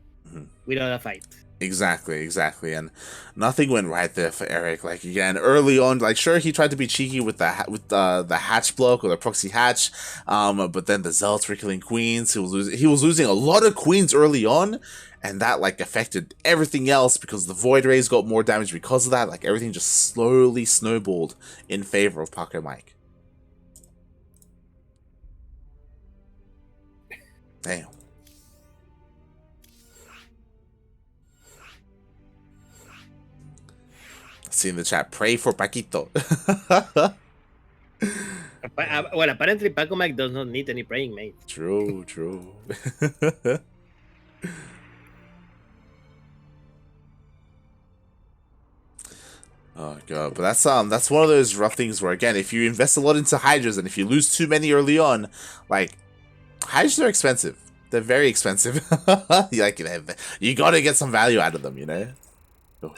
without a fight. Exactly, and nothing went right there for Erik. Like, again, early on, like, sure, he tried to be cheeky with the hatch block or the proxy hatch, but then the Zealots were killing queens. He was losing a lot of queens early on, and that, like, affected everything else because the Void Rays got more damage because of that. Like, everything just slowly snowballed in favor of Pacomike. Damn. See in the chat, pray for Paquito. Well, apparently Pacomike does not need any praying, mate. True. Oh god, but that's one of those rough things where, again, if you invest a lot into Hydras and if you lose too many early on, like, Hydras are expensive. They're very expensive. Like, you gotta get some value out of them, you know? Oh.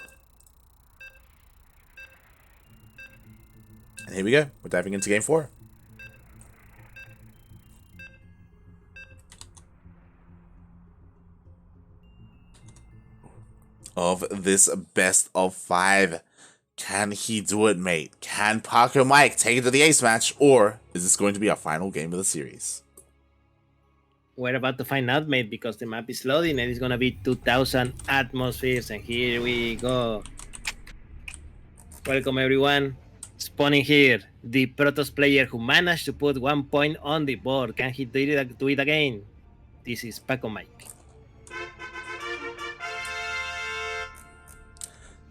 And here we go. We're diving into game 4. Of this best of 5. Can he do it, mate? Can Pacomike take it to the ace match? Or is this going to be our final game of the series? We're about to find out, mate, because the map is loading and it's gonna be 2,000 atmospheres, and here we go. Welcome everyone. Spawning here, the Protoss player who managed to put 1 point on the board. Can he do it again? This is Pacomike.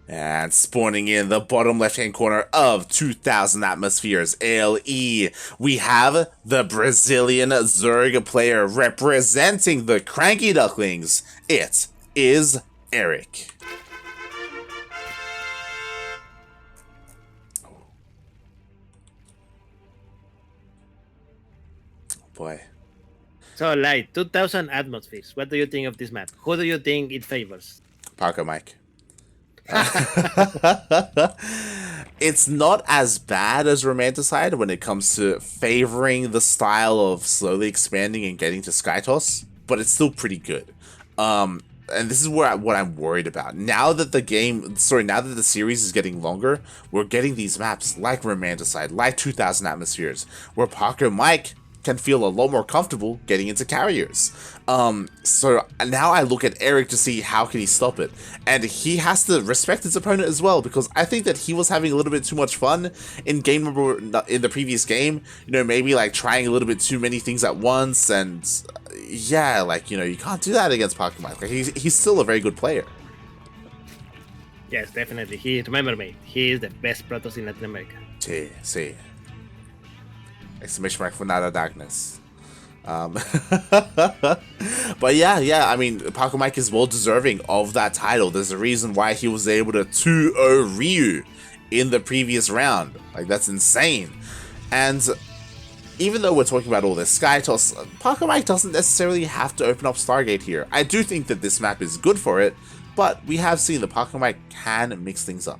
And spawning in the bottom left-hand corner of 2,000 atmospheres, LE, we have the Brazilian Zerg player representing the CranKy Ducklings. It is Erik. Boy. So, like, 2,000 atmospheres. What do you think of this map? Who do you think it favors? Pacomike. It's not as bad as Romanticide when it comes to favoring the style of slowly expanding and getting to Skytoss, but it's still pretty good. And this is what I'm worried about. Now that the series is getting longer, we're getting these maps like Romanticide, like 2,000 atmospheres, where Pacomike can feel a lot more comfortable getting into carriers. So now I look at Erik to see how can he stop it, and he has to respect his opponent as well, because I think that he was having a little bit too much fun in the previous game. You know, maybe like trying a little bit too many things at once, and yeah, like, you know, you can't do that against Pacomike. Like, he's still a very good player. Yes, definitely. Remember me, he is the best Protoss in Latin America. Sí. Exclamation mark for Nada Darkness. But yeah, I mean, Pacomike is well deserving of that title. There's a reason why he was able to 2-0 Ryu in the previous round. Like, that's insane. And even though we're talking about all this SkyToss, Pacomike doesn't necessarily have to open up Stargate here. I do think that this map is good for it, but we have seen that Pacomike can mix things up.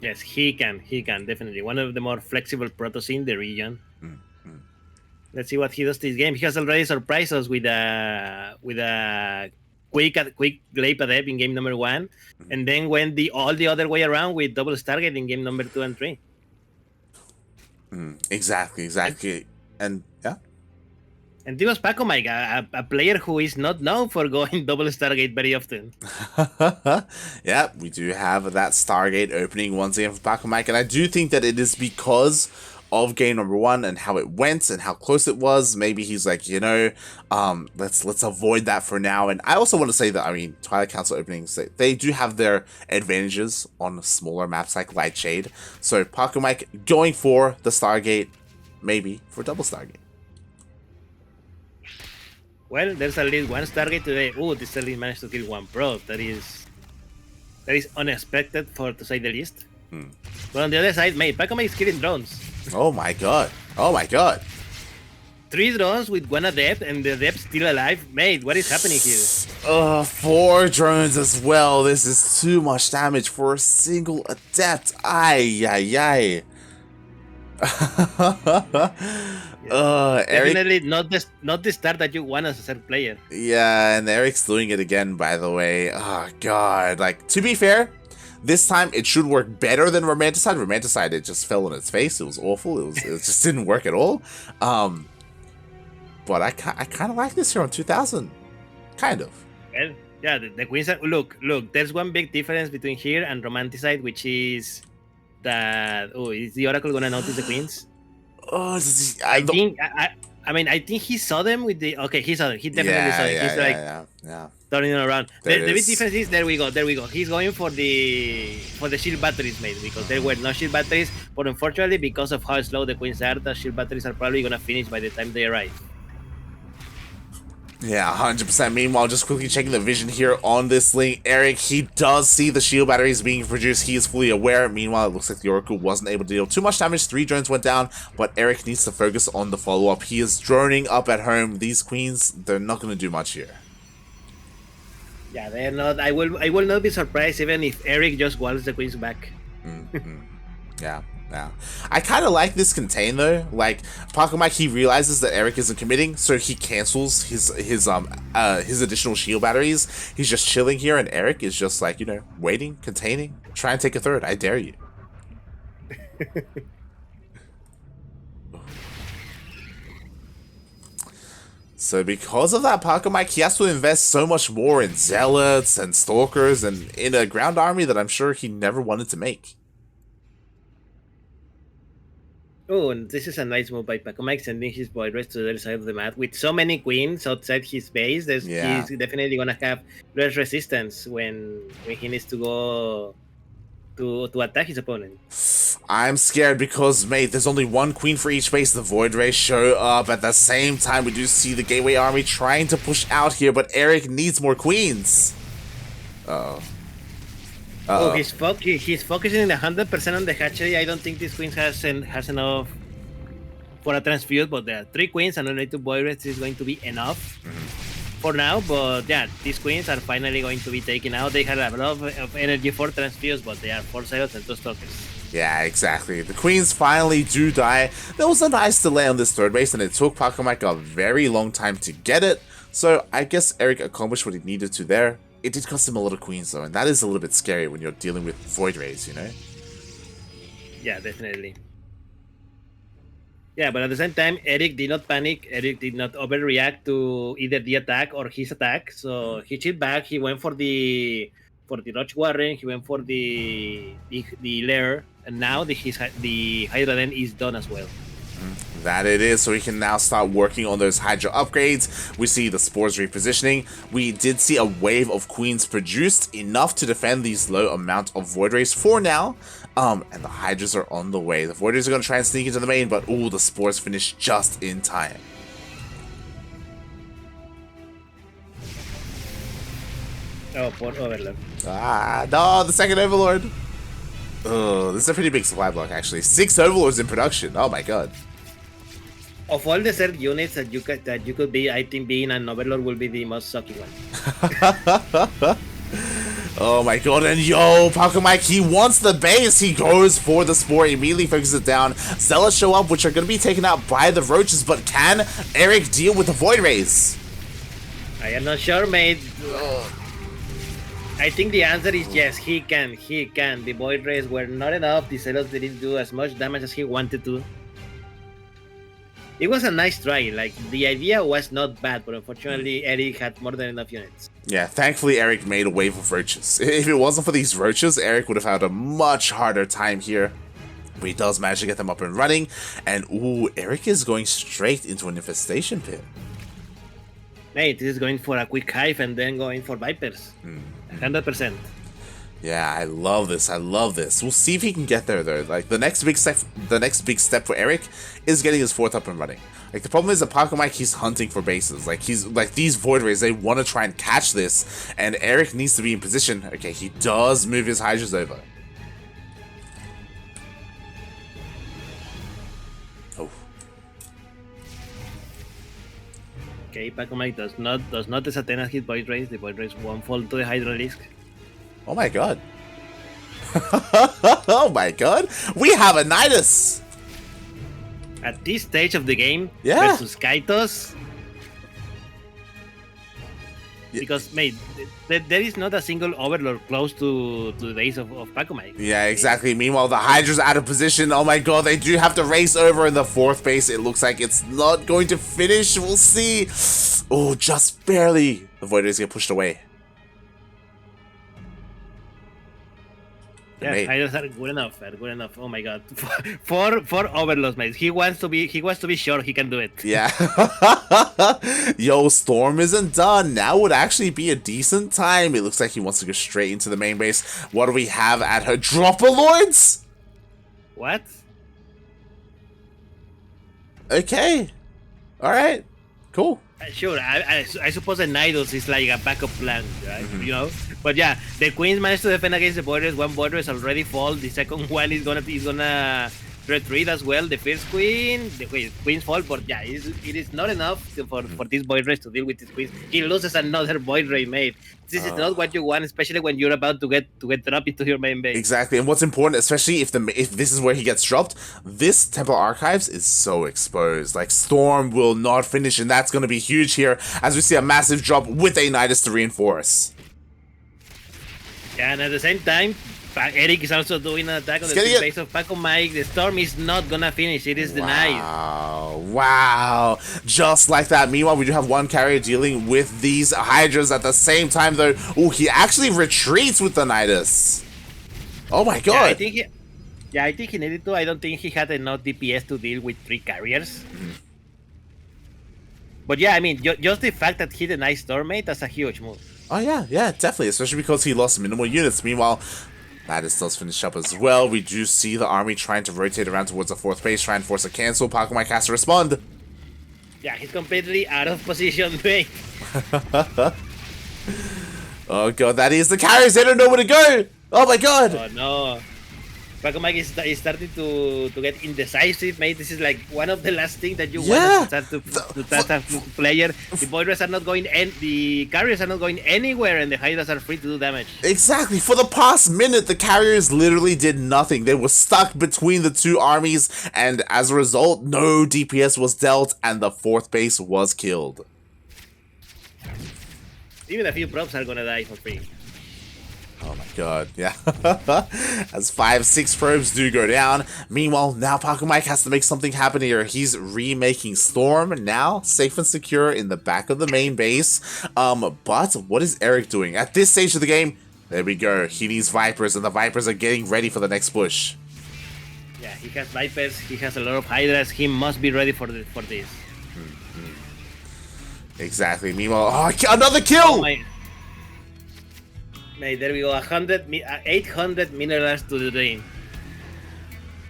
Yes, he can definitely. One of the more flexible Protoss in the region. Let's see what he does this game. He has already surprised us with a quick Glaive Adept in game number 1, and then went all the other way around with double Stargate in game number 2 and 3. Exactly. And yeah. And this was Pacomike, a player who is not known for going double Stargate very often. Yeah, we do have that Stargate opening once again for Pacomike, and I do think that it is because of game number 1 and how it went and how close it was. Maybe he's like, you know, let's avoid that for now. And I also want to say that, I mean, Twilight Council openings, they do have their advantages on smaller maps like Light Shade. So Pacomike going for the Stargate, maybe for double Stargate. Well, there's at least one Stargate today. Oh, this at least managed to kill one Pro. That is unexpected, to say the least. But on the other side, mate, Pacomike is killing drones. Oh my god. 3 drones with 1 Adept, and the Adept still alive. Mate, what is happening here? 4 drones as well. This is too much damage for a single Adept. Ay. Erik, definitely not the start that you want as a third player. Yeah, and Erik's doing it again, by the way. Oh god, like, to be fair, this time it should work better than Romanticide. Romanticide, it just fell on its face. It was awful. It just didn't work at all. But I kind of like this here on 2000, kind of. Well, yeah, the queens are, look. There's one big difference between here and Romanticide, which is that is the Oracle gonna notice the queens? I think he saw them with the. Okay, he saw them. He definitely saw them. He's like turning it around. The big difference is there we go. He's going for the shield batteries, mate, because there were no shield batteries. But unfortunately, because of how slow the queens are, the shield batteries are probably gonna finish by the time they arrive. Yeah, 100%. Meanwhile, just quickly checking the vision here on this link, Erik, he does see the shield batteries being produced. He is fully aware. Meanwhile, it looks like the Oracle wasn't able to deal too much damage. 3 drones went down, but Erik needs to focus on the follow-up. He is droning up at home. These queens, they're not going to do much here. Yeah, they're not. I will not be surprised even if Erik just walls the queens back. Yeah. I kind of like this contain though. Like, Pacomike, he realizes that Erik isn't committing, so he cancels his additional shield batteries. He's just chilling here, and Erik is just like, you know, waiting, containing, try and take a third. I dare you. So because of that, Pacomike, he has to invest so much more in zealots and stalkers and in a ground army that I'm sure he never wanted to make. Oh, and this is a nice move by Pacomike, sending his boy race to the other side of the map. With so many queens outside his base, he's definitely gonna have less resistance when he needs to go to attack his opponent. I'm scared because, mate, there's only 1 queen for each base. The Void Rays show up. At the same time, we do see the Gateway Army trying to push out here, but Erik needs more queens. He's focusing 100% on the hatchery. I don't think this queen has enough for a transfuse, but there are 3 queens and only 2 Void Rays is going to be enough for now. But yeah, these queens are finally going to be taken out. They had a lot of energy for transfuse, but they are 4 zealots and 2 stalkers. Yeah, exactly. The queens finally do die. There was a nice delay on this third base, and it took Pacomike a very long time to get it. So I guess Erik accomplished what he needed to there. It did cost him a lot of queens though, and that is a little bit scary when you're dealing with Void Rays, you know? Yeah, definitely. Yeah, but at the same time, Erik did not panic. Erik did not overreact to either the attack or his attack. So he chipped back. He went for the Roach Warren. He went for the lair, and now the Hydra Den is done as well. That it is, so we can now start working on those Hydra upgrades. We see the Spores repositioning. We did see a wave of Queens produced, enough to defend these low amount of Void Rays for now. And the Hydras are on the way. The Void Rays are going to try and sneak into the main, but ooh, the Spores finish just in time. Oh, poor Overlord. Ah, no, the second Overlord. Oh, this is a pretty big supply block, actually. 6 Overlords in production. Oh my god. Of all the third units that you could be, I think being an Overlord will be the most sucky one. Oh my god, and yo, Pacomike, he wants the base. He goes for the Spore, immediately focuses it down. Zealots show up, which are going to be taken out by the Roaches, but can Erik deal with the Void Rays? I am not sure, mate. I think the answer is yes, he can. The Void Rays were not enough. The Zealots didn't do as much damage as he wanted to. It was a nice try. Like, the idea was not bad, but unfortunately, Erik had more than enough units. Yeah, thankfully, Erik made a wave of Roaches. If it wasn't for these Roaches, Erik would have had a much harder time here. But he does manage to get them up and running. And ooh, Erik is going straight into an Infestation Pit. Mate, this is going for a quick hive and then going for Vipers. 100%. Yeah, I love this. I love this. We'll see if he can get there though. Like the next big step for Erik is getting his 4th up and running. Like the problem is that Pacomike, he's hunting for bases. Like he's like these Void Rays, they want to try and catch this, and Erik needs to be in position. Okay, he does move his Hydras over. Oh. Okay, Pacomike does not disadvantage his Void Rays. The Void Rays won't fall to the Hydralisk. Oh my god. Oh my god. We have a Nidus. At this stage of the game versus Kaitos. Because, mate, there is not a single Overlord close to the base of Pacomike. Yeah, exactly. Meanwhile, the Hydra's out of position. Oh my god, they do have to race over in the 4th base. It looks like it's not going to finish. We'll see. Oh, just barely. The Void Rays get pushed away. Yeah, Hydras are good enough. Oh my god, four Overlords, mate. He wants to be sure he can do it. Yeah. Yo, Storm isn't done. Now would actually be a decent time. It looks like he wants to go straight into the main base. What do we have at her? Dropalords? What? Okay. All right. Cool. Sure, I suppose a Nidus is like a backup plan, right? You know, but yeah, the Queens managed to defend against the Borders. One Border is already fall. The second one is gonna retreat as well. The first Queen, the Queen's fall, but yeah, it is not enough for these Void Rays to deal with these Queens. He loses another Void Ray, mate. This is not what you want, especially when you're about to get dropped into your main base. Exactly, and what's important, especially if this is where he gets dropped, this Temple Archives is so exposed. Like Storm will not finish, and that's going to be huge here as we see a massive drop with a Nidus to reinforce. Yeah, and at the same time, Erik is also doing an attack on the base of Pacomike. The Storm is not gonna finish. It is denied. Wow. Just like that. Meanwhile, we do have one carrier dealing with these Hydras at the same time, though. Oh, he actually retreats with the Nidus. Oh my god. I think he needed to. I don't think he had enough DPS to deal with 3 carriers. But yeah, I mean, just the fact that he denied Stormmate, that's a huge move. Oh yeah, definitely. Especially because he lost minimal units. Meanwhile, Nidus does finish up as well. We do see the army trying to rotate around towards the 4th base, try and force a cancel. Pacomike has to respond. Yeah, he's completely out of position, mate. Oh god, that is the carriers. They don't know where to go. Oh my god. Oh no. Pacomike is starting to get indecisive, mate. This is like one of the last things that you want to start to player. The Void Rays are not going, and the carriers are not going anywhere, and the Hydras are free to do damage. Exactly. For the past minute, the carriers literally did nothing. They were stuck between the 2 armies, and as a result, no DPS was dealt, and the 4th base was killed. Even a few props are gonna die for free. Oh my god, yeah. As 5-6 probes do go down. Meanwhile, now Pacomike has to make something happen here. He's remaking Storm now, safe and secure in the back of the main base. But what is Erik doing? At this stage of the game, there we go. He needs Vipers, and the Vipers are getting ready for the next push. Yeah, he has Vipers, he has a lot of Hydras, he must be ready for this. Exactly. Meanwhile, another kill! Oh my... Mate, there we go, 800 minerals to the drain.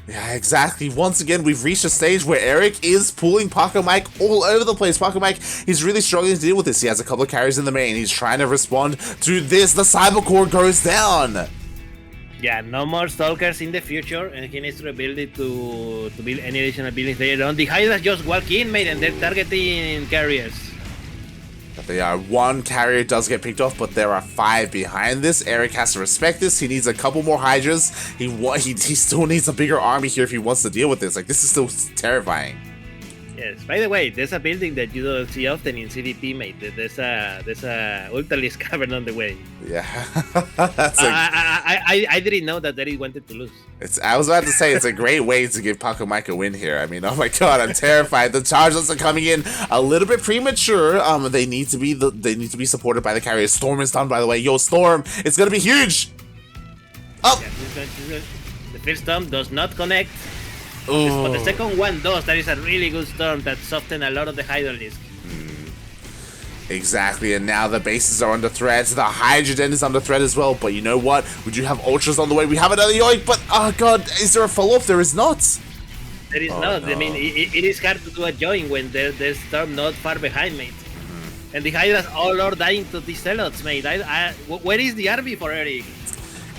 Yeah, exactly. Once again, we've reached a stage where Erik is pulling Pacomike all over the place. Pacomike, he's really struggling to deal with this. He has a couple of carries in the main. He's trying to respond to this. The Cyber Core goes down. Yeah, no more Stalkers in the future, and he needs to rebuild it to build any additional buildings later on. The Hydras just walk in, mate, and they're targeting carriers. They are. One carrier does get picked off, but there are 5 behind this. Erik has to respect this. He needs a couple more Hydras. He still needs a bigger army here if he wants to deal with this. Like, this is still terrifying. Yes. By the way, there's a building that you don't see often in CVP, mate. There's a Ultralisk cavern on the way. Yeah. I didn't know that Erik wanted to lose. I was about to say, it's a great way to give Pacomike a win here. I mean, oh my god, I'm terrified. The charges are coming in a little bit premature. They need to be supported by the carrier. Storm is done, by the way. Yo, Storm, it's gonna be huge. Oh, Yeah, the first storm does not connect. Ooh. But the second one does. That is a really good storm that softened a lot of the Hydralisk. Exactly, and now the bases are under threat. The Hydrogen is under threat as well. But you know what? We do have Ultras on the way. We have another Yoik, but oh god, is there a follow-up? There is not. There is not. No. I mean, it is hard to do a join when there's storm not far behind, mate. And the Hydras all are dying to these Zealots, mate. Where is the army for Erik?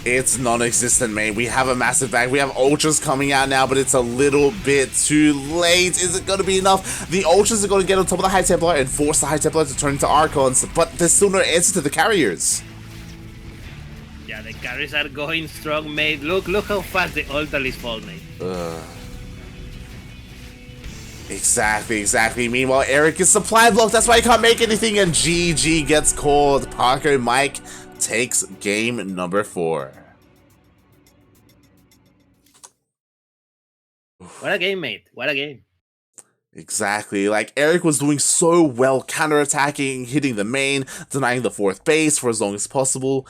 It's non-existent, mate. We have a massive bag. We have Ultras coming out now, but it's a little bit too late. Is it going to be enough? The Ultras are going to get on top of the High Templar and force the High Templar to turn into Archons, but there's still no answer to the carriers. Yeah, the carriers are going strong, mate. Look how fast the Ultralisk fall, mate. Exactly. Meanwhile, Erik is supply blocked. That's why he can't make anything, and GG gets called. Pacomike takes game number 4. What a game, mate. What a game. Exactly. Like, Erik was doing so well counterattacking, hitting the main, denying the 4th base for as long as possible.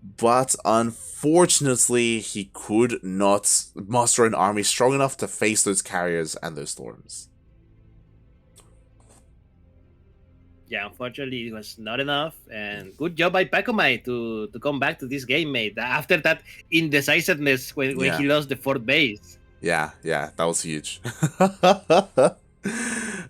But unfortunately, he could not muster an army strong enough to face those carriers and those storms. Yeah, unfortunately, it was not enough. And good job by Pacomike to come back to this game, mate. After that indecisiveness when he lost the 4th base. Yeah, that was huge.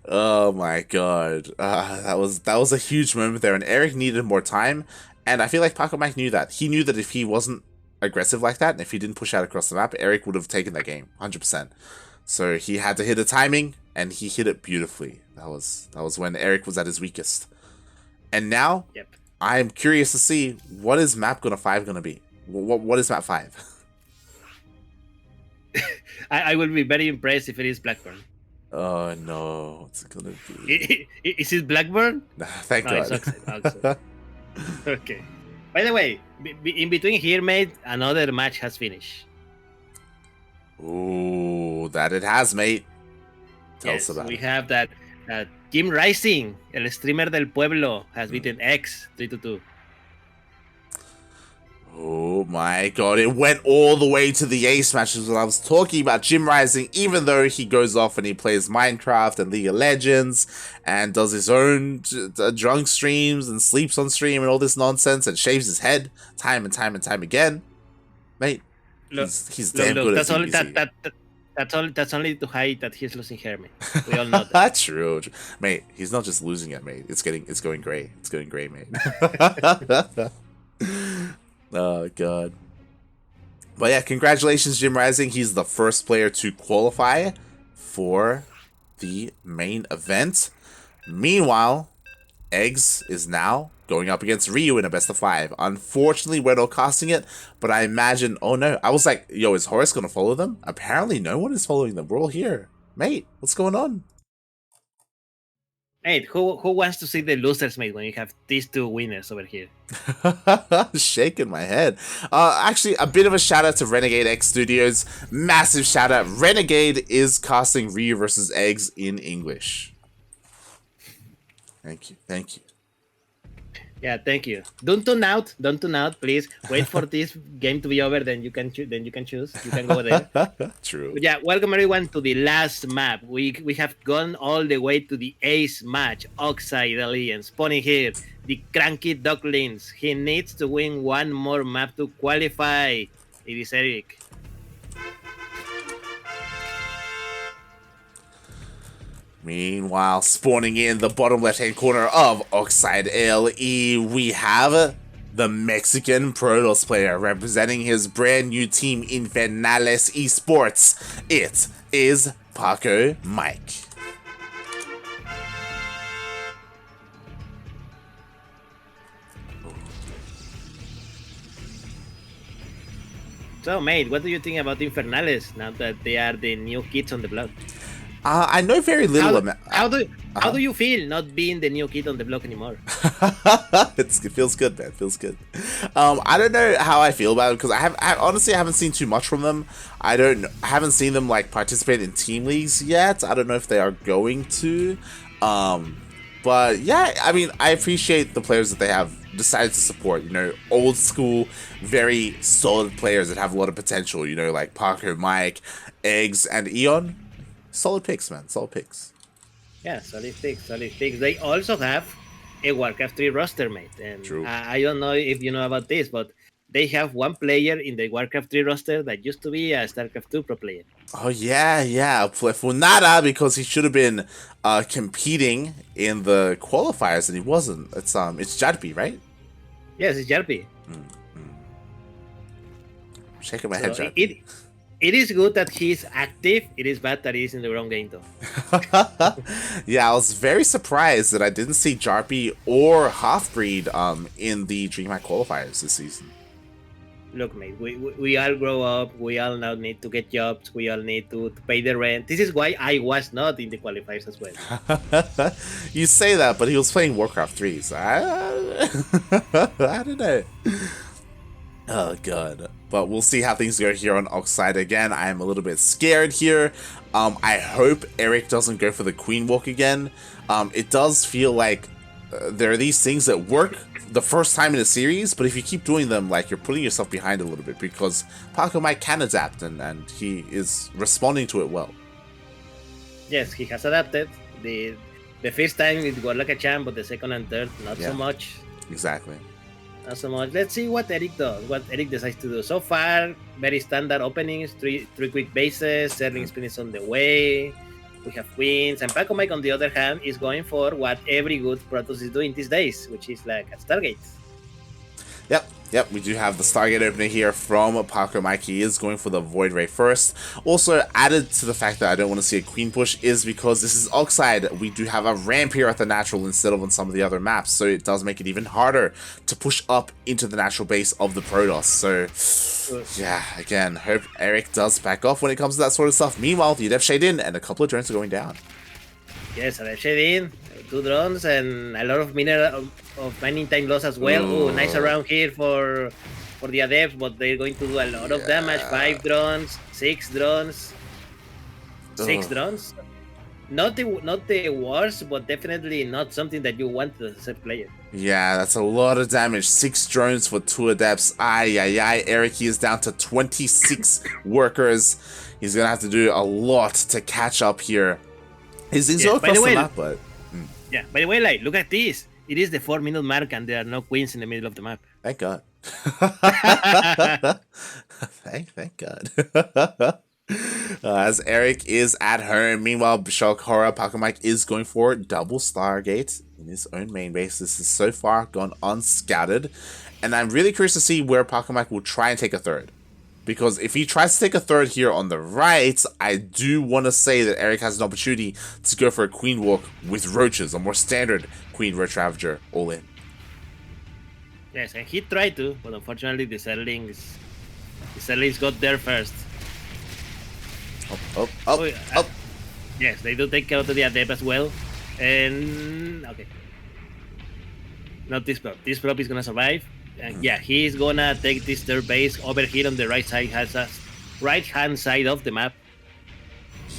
Oh my god, that was a huge moment there, and Erik needed more time. And I feel like Pacomike knew that. He knew that if he wasn't aggressive like that, and if he didn't push out across the map, Erik would have taken that game 100%. So he had to hit the timing, and he hit it beautifully. That was when Erik was at his weakest. And now, I'm curious to see, what is map 5 gonna be? What is map 5? I will be very impressed if it is Blackburn. Oh no, what's it gonna be? Is it Blackburn? Thank God. It's okay. By the way, in between here, mate, another match has finished. Ooh, that it has, mate. Tell us about it. We have that Jim Rising, el streamer del pueblo, has beaten X 3-2. Oh my god, it went all the way to the ace matches when I was talking about Jim Rising, even though he goes off and he plays Minecraft and League of Legends and does his own drunk streams and sleeps on stream and all this nonsense and shaves his head time and time again. Mate, he's damn good at CBC. That's only to hide that he's losing hair, mate. We all know that. True. Mate, he's not just losing it, mate. It's going great. It's going great, mate. Oh god. But yeah, congratulations, Jim Rising. He's the first player to qualify for the main event. Meanwhile, Eggs is now going up against Ryu in a best of 5. Unfortunately, we're not casting it, but I imagine... Oh no, I was like, yo, is Horace gonna follow them? Apparently no one is following them. We're all here. Mate, what's going on? Hey, who wants to see the losers, mate, when you have these two winners over here? Shaking my head. Actually, a bit of a shout out to Renegade X Studios. Massive shout out. Renegade is casting Ryu versus Eggs in English. Thank you. Thank you. Yeah, thank you. Don't tune out. Don't tune out, please. Wait for this game to be over, then you can choose. Then you can choose. You can go there. True. But yeah, welcome everyone to the last map. We have gone all the way to the ace match. Oxide Alliance spawning here. The CranKy Ducklings. He needs to win one more map to qualify. It is Erik. Meanwhile, spawning in the bottom left-hand corner of Oxide LE, we have the Mexican Protoss player representing his brand new team Infernales Esports. It is Pacomike. So, mate, what do you think about Infernales now that they are the new kids on the block? I know very little about. How do you feel not being the new kid on the block anymore? It feels good, man. It feels good. I don't know how I feel about it because I honestly haven't seen too much from them. I haven't seen them like participate in team leagues yet. I don't know if they are going to. But yeah, I mean, I appreciate the players that they have decided to support. You know, old school, very solid players that have a lot of potential. You know, like Pacomike, Eggs, and Eon. Solid picks, man. Solid picks. Yeah, solid picks, solid picks. They also have a Warcraft 3 roster, mate. And True. I don't know if you know about this, but they have one player in the Warcraft 3 roster that used to be a StarCraft 2 pro player. Oh, yeah. Funada, because he should have been competing in the qualifiers, and he wasn't. It's Jarpi, right? Yes, it's Jarpi. Shaking my head, Jarpi. It is good that he's active. It is bad that he's in the wrong game, though. Yeah, I was very surprised that I didn't see Jarpi or Halfbreed in the DreamHack qualifiers this season. Look, mate, we all grow up. We all now need to get jobs. We all need to pay the rent. This is why I was not in the qualifiers as well. You say that, but he was playing Warcraft 3, so I don't know. Oh, God. But we'll see how things go here on Oxide again. I am a little bit scared here. I hope Erik doesn't go for the Queen Walk again. It does feel like there are these things that work the first time in a series, but if you keep doing them, like, you're putting yourself behind a little bit because Pacomike can adapt and he is responding to it well. Yes, he has adapted. The first time it was like a champ, but the second and third, not so much. Exactly. Not so much. Let's see what Erik does, what Erik decides to do. So far, very standard openings, three quick bases, Serling Spin is on the way, we have queens, and Pacomike, on the other hand, is going for what every good Protoss is doing these days, which is like a Stargate. Yep, we do have the Stargate opener here from Pacomike. He is going for the Void Ray first. Also, added to the fact that I don't want to see a Queen push is because this is Oxide. We do have a ramp here at the natural instead of on some of the other maps, so it does make it even harder to push up into the natural base of the Protoss. So, yeah, again, hope Erik does back off when it comes to that sort of stuff. Meanwhile, the Adept Shade in and a couple of drones are going down. Yes, Adept Shade in, 2 drones, and a lot of mining time loss as well. Oh, nice around here for the Adepts, but they're going to do a lot of damage. 5 drones, 6 drones, 6 drones. Not the worst, but definitely not something that you want as a player. Yeah, that's a lot of damage. 6 drones for 2 Adepts. Erik, he is down to 26 workers. He's gonna have to do a lot to catch up here. He's so across the map, but... Yeah, by the way, like, look at this. It is the 4-minute mark and there are no queens in the middle of the map. Thank God. Thank God. As Erik is at home. Meanwhile, Shulkhora Pacomike is going for double Stargate in his own main base. This is so far gone unscouted. And I'm really curious to see where Pacomike will try and take a third. Because if he tries to take a third here on the right, I do want to say that Erik has an opportunity to go for a Queen Walk with Roaches, a more standard Queen Roach Ravager all in. Yes, and he tried to, but unfortunately the Serlings got there first. Up. Yes, they do take out the Adept as well. And okay, not this prop. This prop is gonna survive. And yeah, he's gonna take this third base over here on the right side. Has a right hand side of the map.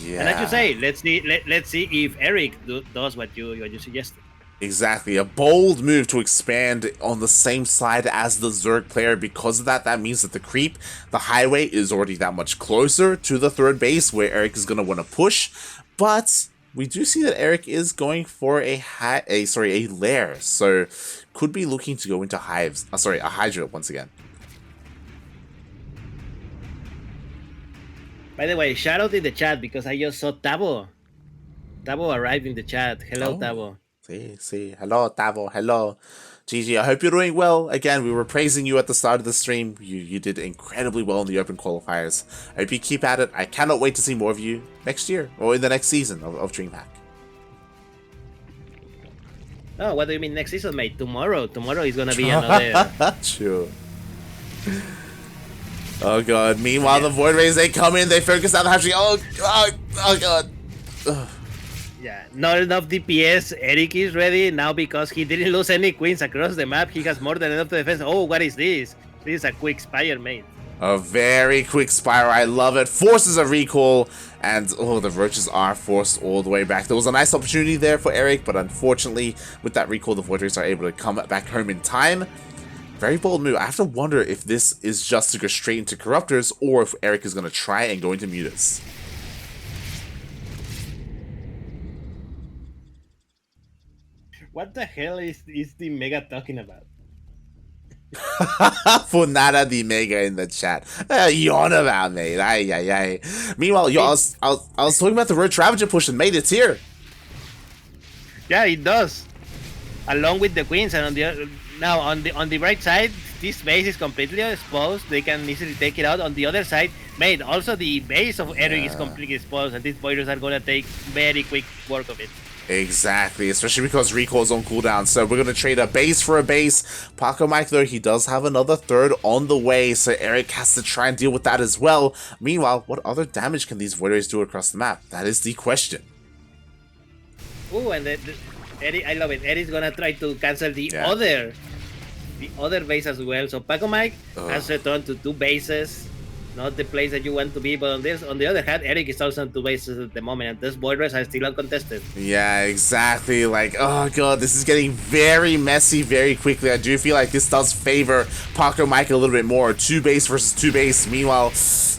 Yeah. And as you say, let's see if Erik does what you suggested. Exactly, a bold move to expand on the same side as the Zerg player. Because of that, that means that the creep, the highway, is already that much closer to the third base where Erik is going to want to push. But we do see that Erik is going for a lair, so could be looking to go into hives. A Hydra once again. By the way, shout out in the chat because I just saw Tabo. Tabo arrived in the chat. Hello, Tabo. See. Hello, Tavo. Hello. GG, I hope you're doing well. Again, we were praising you at the start of the stream. You did incredibly well in the open qualifiers. I hope you keep at it. I cannot wait to see more of you next year, or in the next season of DreamHack. Oh, what do you mean next season, mate? Tomorrow is gonna be another... True. Oh god, meanwhile the Void Rays, they come in, they focus on the hatchery. Oh god. Ugh. Yeah, not enough DPS. Erik is ready now because he didn't lose any queens across the map. He has more than enough to defense. Oh, what is this? This is a quick spire, mate. A very quick spire. I love it. Forces a recall, and oh, the roaches are forced all the way back. There was a nice opportunity there for Erik, but unfortunately, with that recall, the Void Rays are able to come back home in time. Very bold move. I have to wonder if this is just to go straight into Corruptors, or if Erik is going to try and go into Mutas. What the hell is the Mega talking about? Funada the Mega in the chat. Yawn about, mate. Ay. Meanwhile, yo, I was talking about the Road Ravager push, and mate, it's here. Yeah, it does. Along with the queens, and on the right side, this base is completely exposed. They can easily take it out. On the other side, mate, also the base of Erik is completely exposed, and these boilers are gonna take very quick work of it. Exactly, especially because recall's on cooldown. So we're going to trade a base for a base. Pacomike, though, he does have another third on the way, so Erik has to try and deal with that as well. Meanwhile, what other damage can these Void Rays do across the map? That is the question. Oh, and Erik, I love it. Erik's gonna try to cancel the other base as well. So Pacomike has returned to 2 bases. Not the place that you want to be, but on the other hand, Erik is also on 2 bases at the moment, and those Void Rays are still uncontested. Yeah, exactly. Like, oh god, this is getting very messy very quickly. I do feel like this does favor Pacomike a little bit more. 2 base versus 2 base. Meanwhile,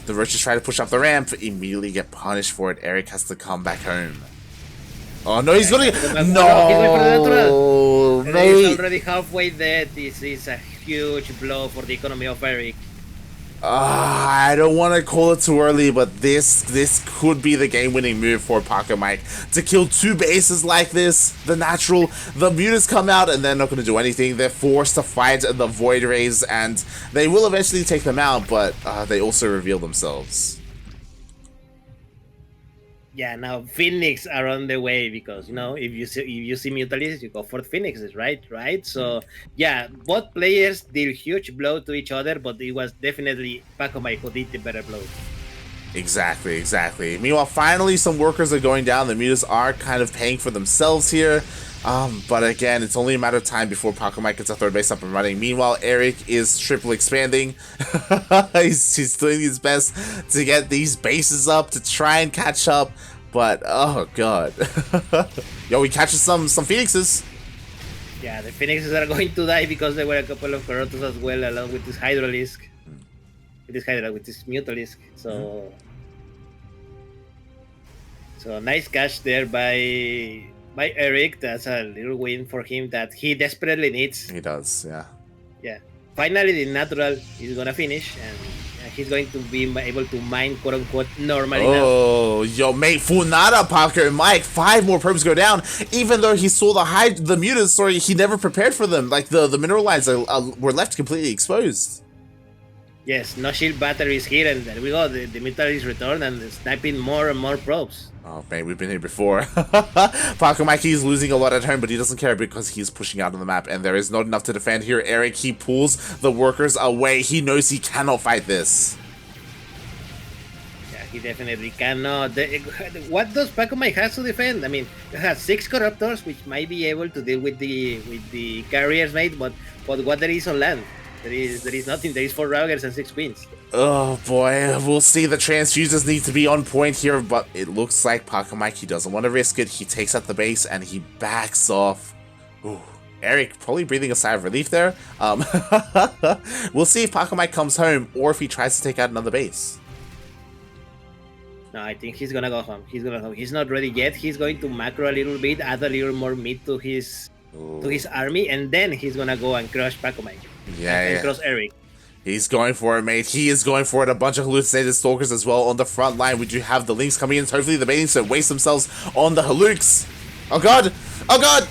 the roaches try to push up the ramp, immediately get punished for it. Erik has to come back home. Oh no, he's gonna get... No, he's already halfway dead. This is a huge blow for the economy of Erik. I don't want to call it too early, but this could be the game-winning move for Pacomike. To kill 2 bases like this, the Mutas come out and they're not going to do anything. They're forced to fight the Void Rays, and they will eventually take them out, but they also reveal themselves. Yeah, now Phoenix are on the way because, you know, if you see Mutalisks, you go for Phoenixes, right? So, yeah, both players deal huge blow to each other, but it was definitely Pacomike who did the better blow. Exactly. Meanwhile, finally, some workers are going down. The Mutas are kind of paying for themselves here. But again, it's only a matter of time before Pacomike gets a third base up and running. Meanwhile, Erik is triple expanding. he's doing his best to get these bases up to try and catch up. But oh god, yo, we catches some Phoenixes. Yeah, the Phoenixes are going to die because there were a couple of Corruptors as well, along with this Hydralisk, with this Mutalisk. So nice catch there by Erik. That's a little win for him that he desperately needs. He does, yeah. Yeah. Finally, the natural is gonna finish, and he's going to be able to mine, quote unquote, normally now. Oh, yo, mate, Funada, Pacomike, 5 more probes go down. Even though he saw the Mutas, he never prepared for them. Like the mineral lines were left completely exposed. Yes, no shield batteries here, and there we go. The Mutalisks return and sniping more and more probes. Oh man, we've been here before. Pacomike is losing a lot at home, but he doesn't care because he's pushing out on the map, and there is not enough to defend here. Erik, he pulls the workers away. He knows he cannot fight this. Yeah, he definitely cannot. What does Pacomike has to defend? I mean, he has 6 corruptors, which might be able to deal with the carriers, mate. But what there is on land? There is nothing. There is 4 Raugers and 6 Queens. Oh boy, we'll see. The transfuses need to be on point here, but it looks like Pacomike, he doesn't want to risk it. He takes out the base and he backs off. Ooh. Erik probably breathing a sigh of relief there. We'll see if Pacomike comes home or if he tries to take out another base. No, I think he's gonna go home. He's not ready yet. He's going to macro a little bit, add a little more meat to his army, and then he's gonna go and crush Pacomike. And crush Erik. He's going for it, mate. He is going for it. A bunch of hallucinated stalkers as well on the front line. We do have the links coming in. Hopefully the Baneings don't waste themselves on the halux. Oh god! Oh god!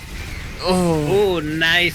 Oh, nice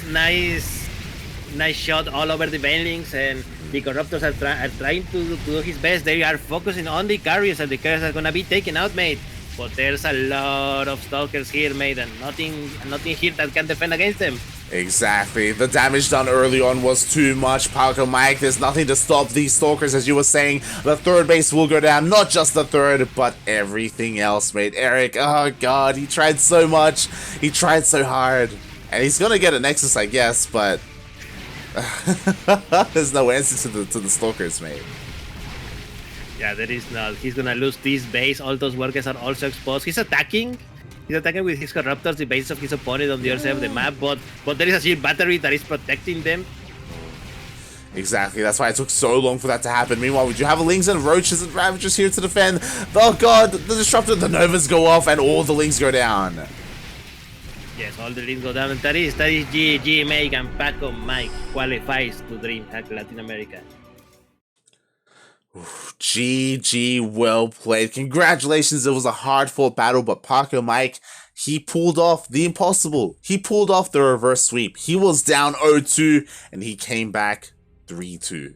shot all over the Banelings, and the Corruptors are trying to do his best. They are focusing on the carriers, and the carriers are gonna be taken out, mate. But there's a lot of stalkers here, mate, and nothing here that can defend against them. Exactly. The damage done early on was too much. Pacomike, there's nothing to stop these stalkers, as you were saying. The third base will go down. Not just the third, but everything else, mate. Erik, oh god, he tried so much. He tried so hard. And he's gonna get a Nexus, I guess, but there's no answer to the stalkers, mate. Yeah, there is not. He's gonna lose this base. All those workers are also exposed. He's attacking with his Corruptors, the base of his opponent on the other side of the map, but there is a shield battery that is protecting them. Exactly, that's why it took so long for that to happen. Meanwhile, we do have Lings and Roaches and Ravagers here to defend. Oh god, the Disruptor, the Novas go off, and all the Lings go down. Yes, all the Lings go down, and that is DreamHack, and Pacomike qualifies to DreamHack Latin America. GG, well played. Congratulations, it was a hard-fought battle, but Pacomike, he pulled off the impossible. He pulled off the reverse sweep. He was down 0-2, and he came back 3-2.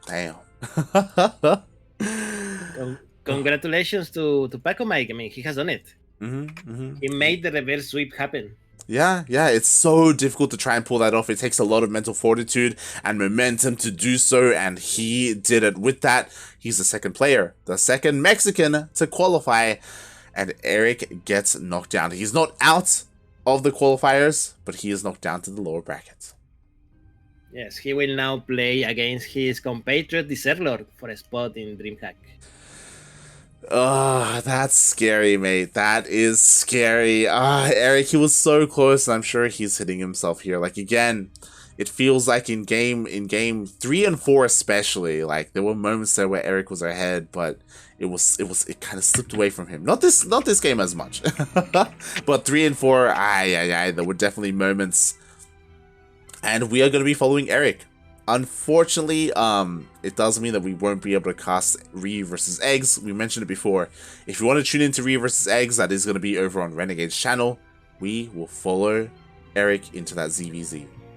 Damn. Congratulations to Pacomike. I mean, he has done it. He made the reverse sweep happen. Yeah, it's so difficult to try and pull that off. It takes a lot of mental fortitude and momentum to do so, and he did it. With that, he's the second player, the second Mexican to qualify, and Erik gets knocked down. He's not out of the qualifiers, but he is knocked down to the lower bracket. Yes, he will now play against his compatriot, the Zerlord, for a spot in DreamHack. That's scary, mate. That is scary. Erik, he was so close, and I'm sure he's hitting himself here. Like, again, it feels like in game 3 and 4 especially, like there were moments there where Erik was ahead, but it kind of slipped away from him. Not this game as much. But 3 and 4, there were definitely moments. And we are going to be following Erik. Unfortunately, it does mean that we won't be able to cast Re versus Eggs. We mentioned it before. If you want to tune into Re versus Eggs, that is going to be over on Renegade's channel. We will follow Erik into that ZVZ.